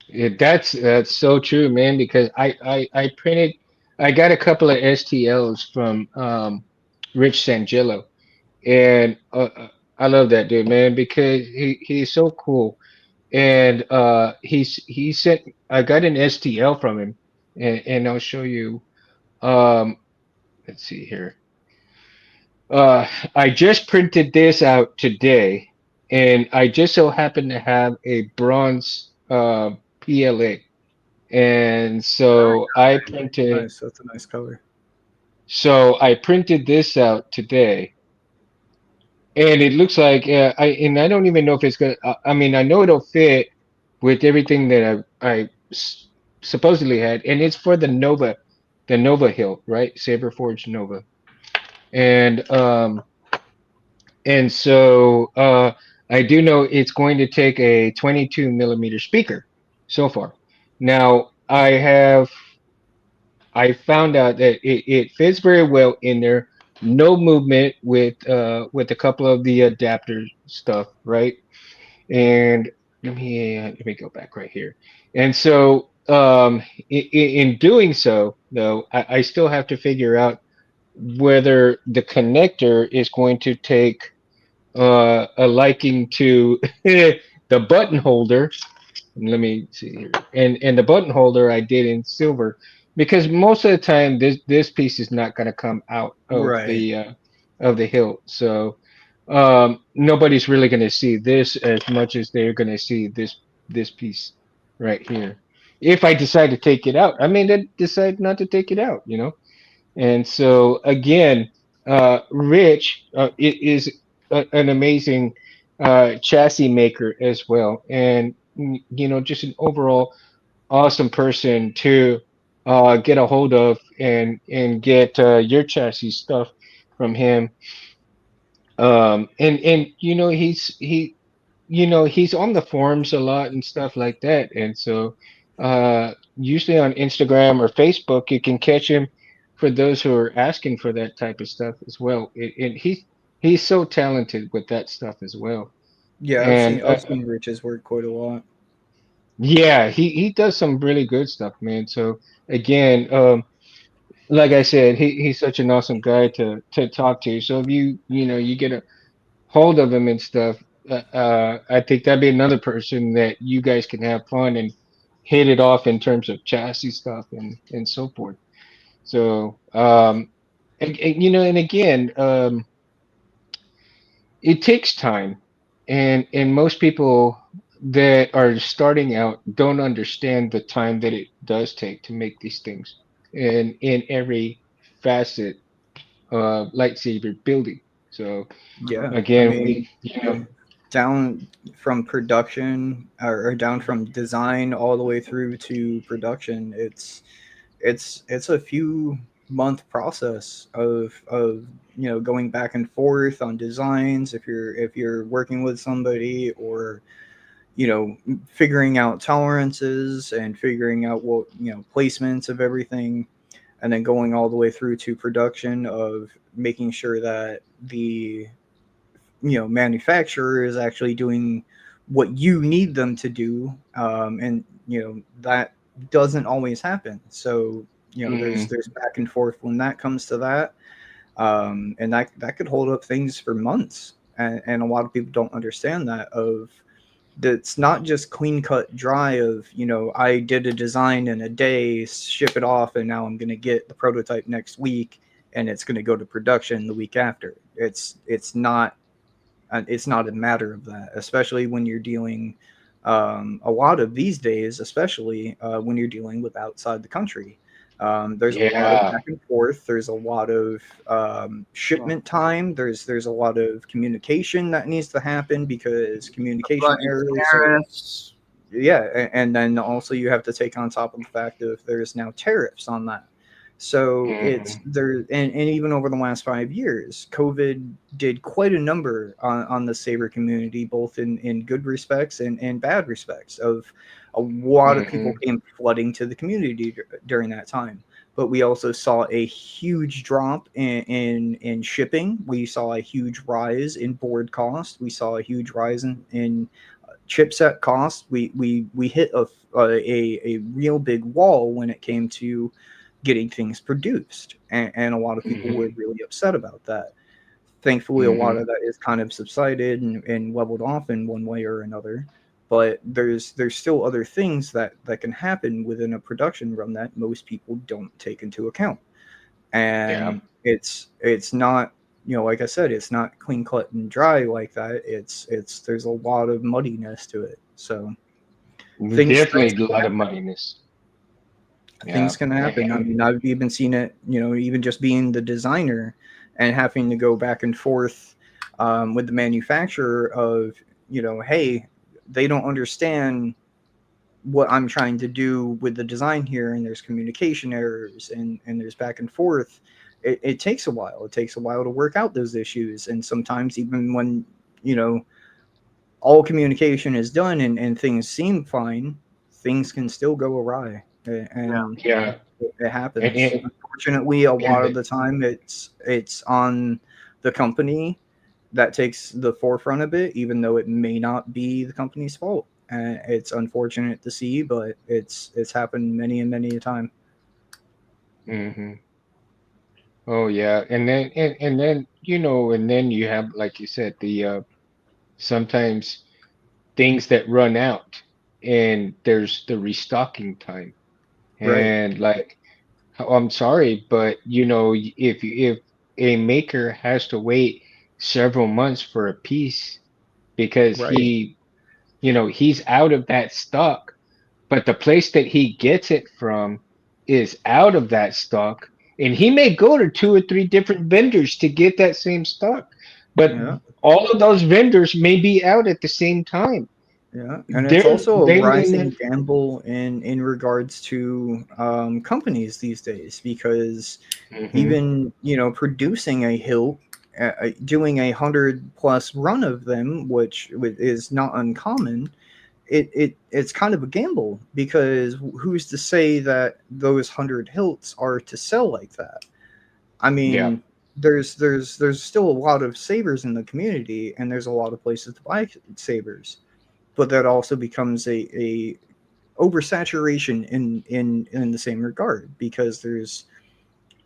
Yeah, that's so true, man. Because I printed, I got a couple of STLs from Rich Sangillo, and I love that dude, man, because he's so cool. And he sent, I got an STL from him, and I'll show you. Um, let's see here. I just printed this out today, and I just so happen to have a bronze PLA. And so nice. That's a nice color. I printed this out today, and it looks like I don't even know if it's gonna. I mean, I know it'll fit with everything that supposedly had, and it's for the Nova hilt, right? Saber Forge Nova, and um, and so I do know it's going to take a 22 millimeter speaker so far. Now I found out that it fits very well in there. No movement with a couple of the adapter stuff, right? And let me go back right here. And so in doing so, though, I still have to figure out whether the connector is going to take a liking to the button holder. Let me see here. And the button holder I did in silver because most of the time this piece is not going to come out Right. of the hilt. So nobody's really going to see this as much as they're going to see this piece right here. If I decide to take it out, I may then decide not to take it out, you know. And so again, Rich is an amazing chassis maker as well, and you know, just an overall awesome person to get a hold of and get your chassis stuff from him. And you know, he's on the forums a lot and stuff like that, and so usually on Instagram or Facebook you can catch him for those who are asking for that type of stuff as well. And he's so talented with that stuff as well. Yeah, And I've seen Rich's work quite a lot. yeah, he does some really good stuff, man. So again, like I said, he's such an awesome guy to talk to. So if you know you get a hold of him and stuff, I think that'd be another person that you guys can have fun and hit it off in terms of chassis stuff and so forth. So, you know, and again, it takes time, and most people that are starting out don't understand the time that it does take to make these things, and in every facet of lightsaber building. So Yeah, I again, mean, you know. down from production or down from design all the way through to production, it's a few month process of going back and forth on designs if you're working with somebody, or figuring out tolerances and figuring out what placements of everything, and then going all the way through to production of making sure that the manufacturer is actually doing what you need them to do, and that doesn't always happen. So Mm, there's back and forth when that comes to that, and that could hold up things for months, and a lot of people don't understand that. Of That's not just clean cut dry of I did a design in a day, ship it off, and now I'm going to get the prototype next week, and it's going to go to production the week after. It's not a matter of that, especially when you're dealing a lot of these days, especially when you're dealing with outside the country. There's a lot of yeah. back and forth. There's a lot of shipment time. There's a lot of communication that needs to happen because communication Budget errors are tariffs. yeah, and then also you have to take on top of the fact of there's now tariffs on that. So it's Mhm. there, and even over the last 5 years, COVID did quite a number on the saber community, both in good respects and bad respects. Of a lot of people Mhm. came flooding to the community during that time. But we also saw a huge drop in shipping. We saw a huge rise in board cost. We saw a huge rise in chipset cost. We hit a real big wall when it came to getting things produced, and a lot of people were Mhm. really upset about that. Thankfully, a lot Mhm. of that is kind of subsided and leveled off in one way or another. But there's still other things that can happen within a production run that most people don't take into account, Yeah. and it's not, like I said, it's not clean cut and dry like that. It's there's a lot of muddiness to it. So things Definitely a lot of muddiness. Yeah. things can happen. I mean, I've even seen it, even just being the designer and having to go back and forth with the manufacturer of, hey, they don't understand what I'm trying to do with the design here, and there's communication errors and there's back and forth. It takes a while. It takes a while to work out those issues, and sometimes even when you know all communication is done and things seem fine, things can still go awry, and Yeah. it And, happens. and, Unfortunately, a lot of and the time it's on the company that takes the forefront of it, even though it may not be the company's fault. And it's unfortunate to see, but it's happened many and many a time. mhm. Oh yeah. And then and then you have, like you said, the sometimes things that run out, and there's the restocking time. Right, And like, oh, I'm sorry, but if a maker has to wait several months for a piece because right, he's out of that stock, but the place that he gets it from is out of that stock, and he may go to two or three different vendors to get that same stock, but yeah. all of those vendors may be out at the same time. Yeah, and it's They're also a they may not. rising gamble in regards to companies these days, because Hmm. even producing a hilt, doing 100+ run of them, which is not uncommon. It's kind of a gamble, because who's to say that those 100 hilts are to sell like that? I Yeah. mean, there's still a lot of sabers in the community, and there's a lot of places to buy sabers, but that also becomes a oversaturation in the same regard, because there's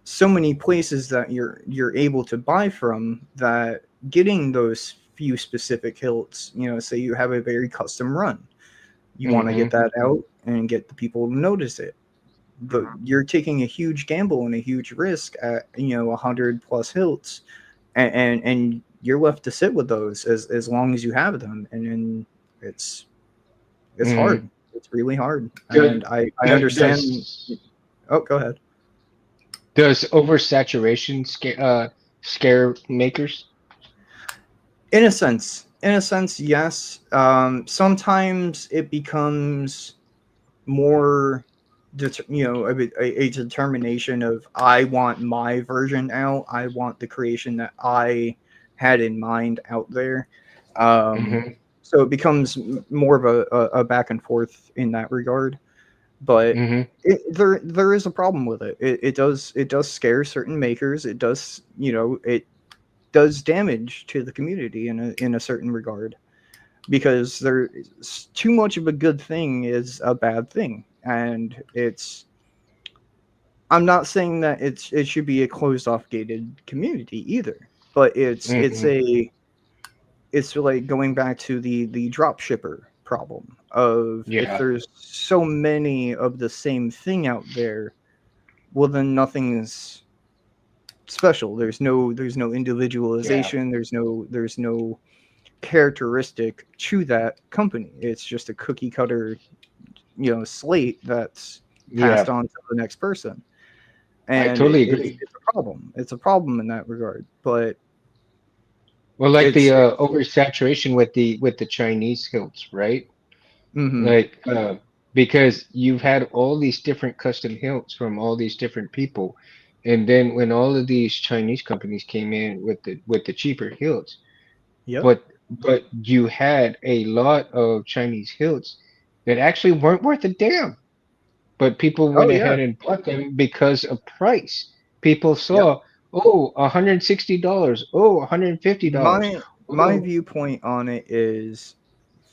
so many places that you're able to buy from, that getting those few specific hilts, say you have a very custom run, you want to get Hmm. that out and get the people to notice it, but you're taking a huge gamble and a huge risk at 100+ hilts, and you're left to sit with those as long as you have them, and then it's it's Hmm. hard. It's really hard, Does, and I understand. does Oh, go ahead. does oversaturation scare makers? In a sense, yes. Sometimes it becomes more, a determination of, I want my version out. I want the creation that I had in mind out there. Um, Hmm. so it becomes more of a back and forth in that regard. But Hmm. there is a problem with it. It does scare certain makers. It does damage to the community in a certain regard, because there's too much of a good thing is a bad thing, and I'm not saying that it should be a closed off gated community either, but Hmm. it's like going back to the drop shipper problem of, if Yeah. there's so many of the same thing out there, well, then nothing's special. There's no Yeah. individualization. There's no characteristic to that company. It's just a cookie cutter, slate that's passed Yeah. on to the next person, I and totally agree. it's a problem. It's a problem in that regard. But Well, like the it's oversaturation with the Chinese hilts, right? Mm-hmm. like because you've had all these different custom hilts from all these different people, and then when all of these Chinese companies came in with the cheaper hilts, Yep. but you had a lot of Chinese hilts that actually weren't worth a damn, but people Oh went yeah. ahead and bought them because of price. People Yep. saw, oh, $160, oh, $150, My oh, viewpoint on it is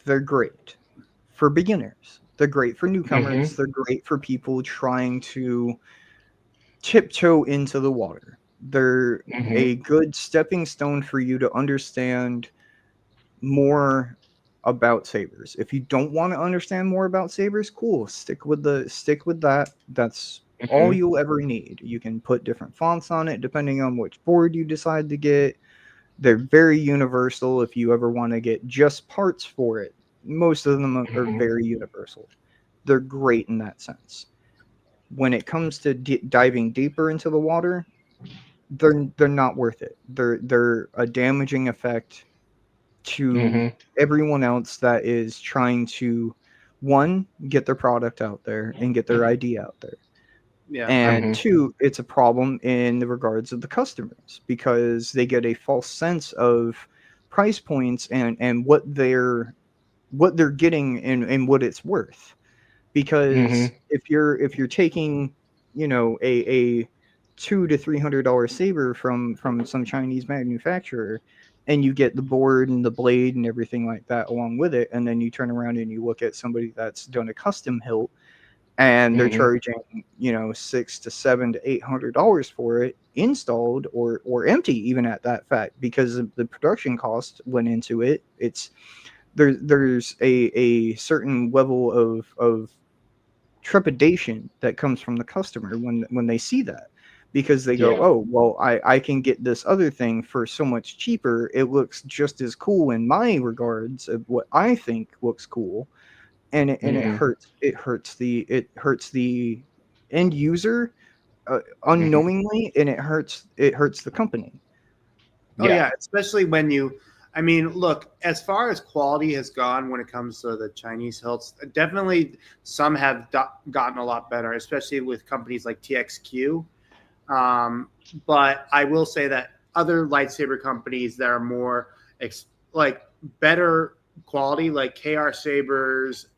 they're great for beginners. They're great for newcomers. mm-hmm, They're great for people trying to tiptoe into the water. They're mm-hmm, a good stepping stone for you to understand more about sabers. If you don't want to understand more about sabers, cool. Stick with that. That's all mm-hmm, you'll ever need. You can put different fonts on it depending on which board you decide to get. They're very universal if you ever want to get just parts for it. Most of them are mm-hmm, very universal. They're great in that sense. When it comes to diving deeper into the water, they're not worth it. They're a damaging effect to mm-hmm, everyone else that is trying to one get their product out there and get their idea out there, Yeah. and mm-hmm, two, it's a problem in the regards of the customers because they get a false sense of price points and what they're getting and what it's worth. Because mm-hmm, if you're taking, a $200 to $300 saber from some Chinese manufacturer, and you get the board and the blade and everything like that along with it, and then you turn around and you look at somebody that's done a custom hilt and they're mm-hmm, charging, $600 to $700 to $800 for it installed or empty, even at that fact, because of the production cost went into it. It's there's a certain level of trepidation that comes from the customer when they see that, because they go, yeah, oh well, I can get this other thing for so much cheaper. It looks just as cool in my regards of what I think looks cool, and it mm-hmm, hurts. It hurts the end user, mm-hmm, unknowingly, and it hurts the company. Oh yeah, yeah, especially when you. I mean, look, as far as quality has gone when it comes to the Chinese hilts, definitely some have gotten a lot better, especially with companies like TXQ. Um, but I will say that other lightsaber companies that are more like better quality, like KR sabers,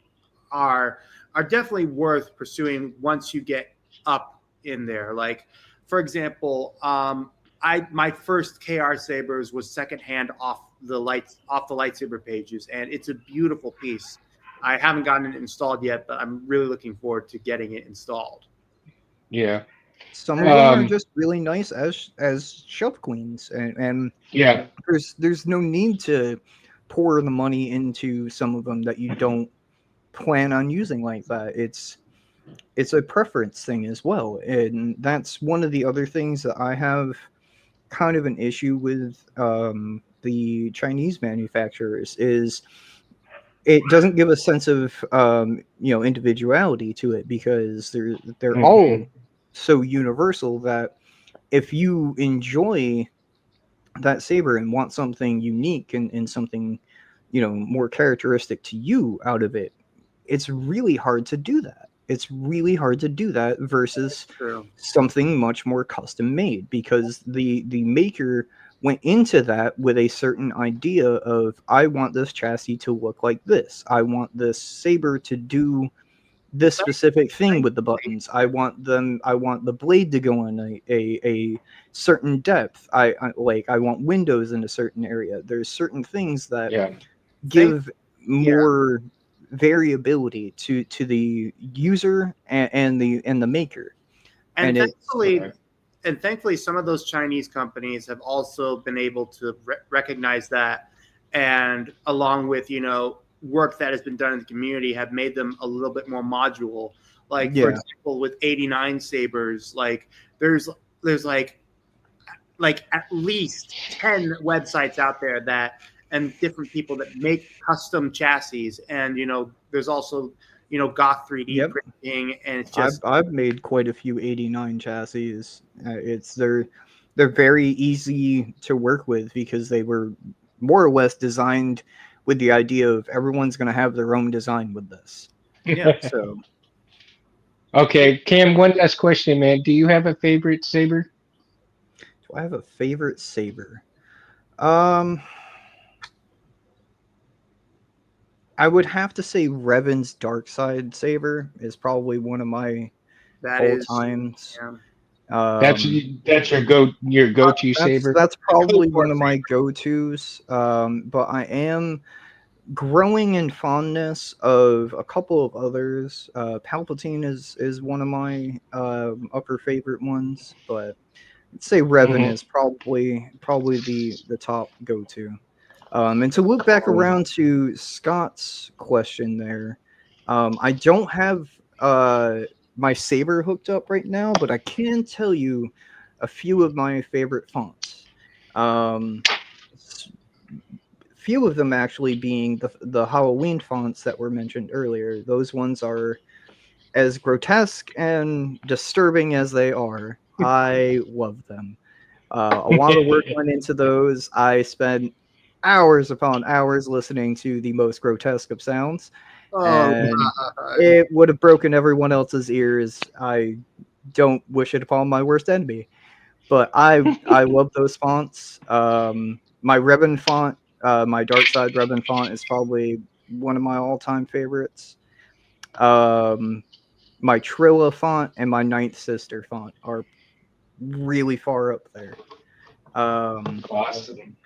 are are definitely worth pursuing once you get up in there. Like, for example, I my first KR sabers was secondhand off the lightsaber pages, and it's a beautiful piece. I haven't gotten it installed yet, but I'm really looking forward to getting it installed. yeah, Some of them are um, just really nice as shelf queens, and yeah, there's no need to pour the money into some of them that you don't plan on using like that. It's a preference thing as well, and that's one of the other things that I have kind of an issue with, the Chinese manufacturers, is it doesn't give a sense of, individuality to it, because they're mm-hmm, all so universal that if you enjoy that saber and want something unique and something, more characteristic to you out of it, it's really hard to do that. It's really hard to do that versus True. something much more custom made, because the maker went into that with a certain idea of, I want this chassis to look like this. I want this saber to do this specific thing with the Thankfully, buttons. I want the blade to go in a certain depth. I want windows in a certain area. There's certain things that yeah, thank give yeah, more variability to the user and the maker. and And it's thankfully, right, some of those Chinese companies have also been able to recognize that, and along with work that has been done in the community, have made them a little bit more modular. Like, for yeah. example, with 89 sabers, like there's there's at least 10 websites out there that, and different people that make custom chassis, and there's also Goth 3D Yep. printing, and it's I've just I've made quite a few 89 chassis. It's they're very easy to work with because they were more or less designed with the idea of everyone's going to have their own design with this. Yeah. So Okay, Cam, one last question, man. Do you have a favorite saber? do I have a favorite saber? Um, I would have to say Revan's Dark Side saber is probably one of my That all is. times. Yeah. That's Um, that's your go-to saber. that's probably Go for one it, of my go-tos. But I am growing in fondness of a couple of others. Palpatine is one of my upper favorite ones, but I'd say Revan Mhm. is probably the top go-to. And to loop back around to Scott's question there, I don't have my saber hooked up right now, but I can tell you a few of my favorite fonts. Um, s- few of them actually being the Halloween fonts that were mentioned earlier. Those ones are as grotesque and disturbing as they are. I love them. A lot of work went into those. I spent hours upon hours listening to the most grotesque of sounds, Oh and God. it would have broken everyone else's ears. I don't wish it upon my worst enemy, but I love those fonts. My Revan font, my Dark Side Revan font, is probably one of my all-time favorites. Um, my Trilla font and my Ninth Sister font are really far up there. Um, Awesome.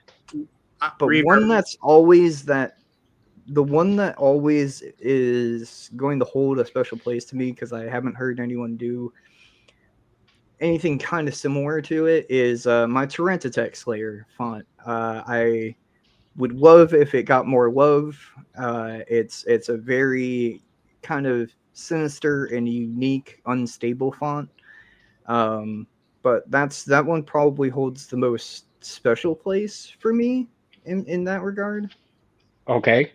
but Reaver. one that's always that the one that always is going to hold a special place to me because I haven't heard anyone do anything kind of similar to it is my Tyrantotech Slayer font. I would love if it got more love. It's a very kind of sinister and unique, unstable font. Um, but that one probably holds the most special place for me in that regard. Okay.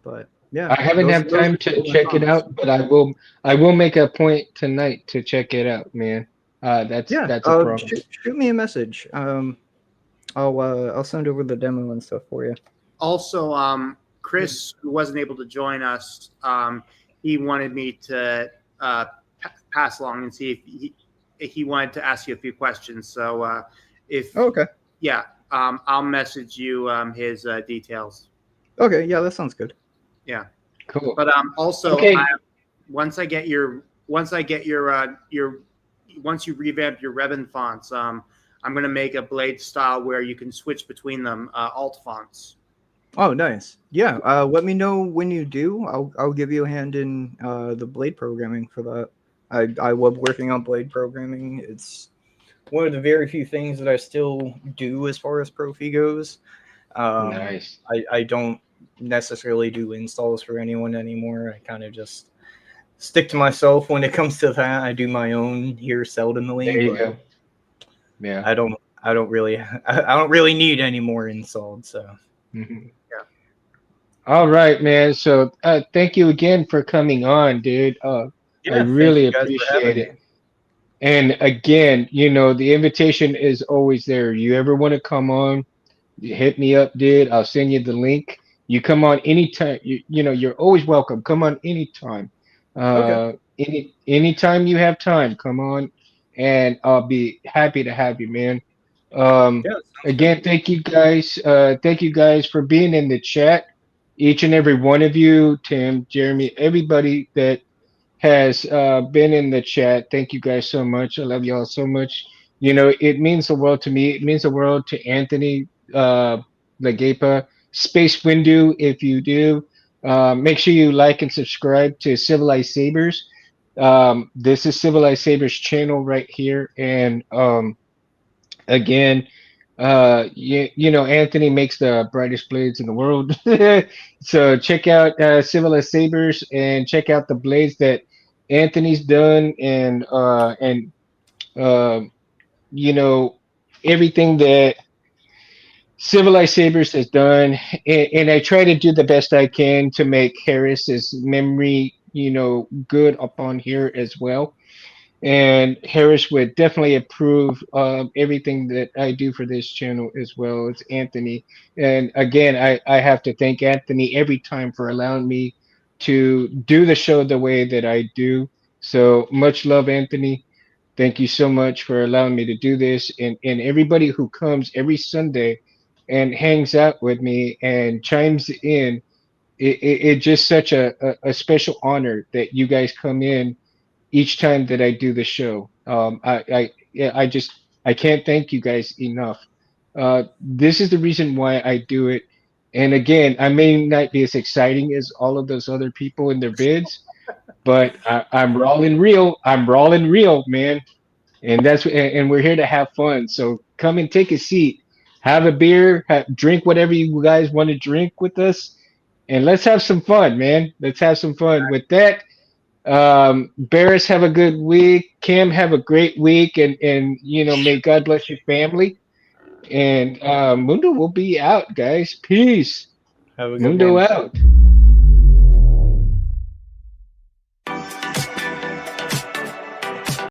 But yeah, I haven't had those time are to two of my check it fonts. out, but I will make a point tonight to check it out, man. Yeah, That's a promise. shoot me a message. I'll send over the demo and stuff for you. Also, Chris, who wasn't able to join us, he wanted me to pass along and see if he wanted to ask you a few questions. So, if Oh, okay. yeah, I'll message you his details. Okay, yeah, that sounds good. Yeah, Cool. but also, Okay. once I get your once you revamp your Revan fonts, I'm gonna make a blade style where you can switch between them, alt fonts. Oh, nice. Yeah, let me know when you do. I'll give you a hand in the blade programming for that. I love working on blade programming. It's one of the very few things that I still do as far as Profi goes. Nice. I don't necessarily do installs for anyone anymore. I kind of just stick to myself when it comes to that. I do my own here seldomly, There you but go. Yeah. I don't really I don't really need any more installed. So Mhm. Yeah. All right, man. So thank you again for coming on, dude. I yeah, thank really you guys for appreciate having me. it. And again, the invitation is always there. You ever want to come on, you hit me up, dude. I'll send you the link. You come on anytime. You're always welcome. Come on anytime. Okay. Anytime you have time, come on, and I'll be happy to have you, man. Yeah, sounds good. Again, thank you guys. Thank you guys for being in the chat. Each and every one of you, Tim, Jeremy, everybody that has been in the chat. Thank you guys so much. I love y'all so much. It means the world to me. It means the world to Anthony Lagapa. Space Windu, if you do. Make sure you like and subscribe to Civilized Sabers. This is Civilized Sabers channel right here. And again, Anthony makes the brightest blades in the world. So check out Civilized Sabers and check out the blades that Anthony's done and um you know everything that Civilized Sabers has done, and I try to do the best I can to make Harris's memory good upon here as well. and Harris would definitely approve of everything that I do for this channel as well as Anthony. And again, I have to thank Anthony every time for allowing me to do the show the way that I do. So much love, Anthony. Thank you so much for allowing me to do this, and everybody who comes every Sunday and hangs out with me and chimes in. It's just such a special honor that you guys come in each time that I do the show. Yeah, I can't thank you guys enough. This is the reason why I do it. And again, I may not be as exciting as all of those other people in their bids, but I'm rolling real. I'm rolling real, man. And and we're here to have fun. So come and take a seat, have a beer, drink whatever you guys want to drink with us, and let's have some fun, man. Let's have some fun. With that, Barris, have a good week. Cam, have a great week, and may God bless your family. And Mundo will be out, guys. Peace. Have a good Mundo one. out.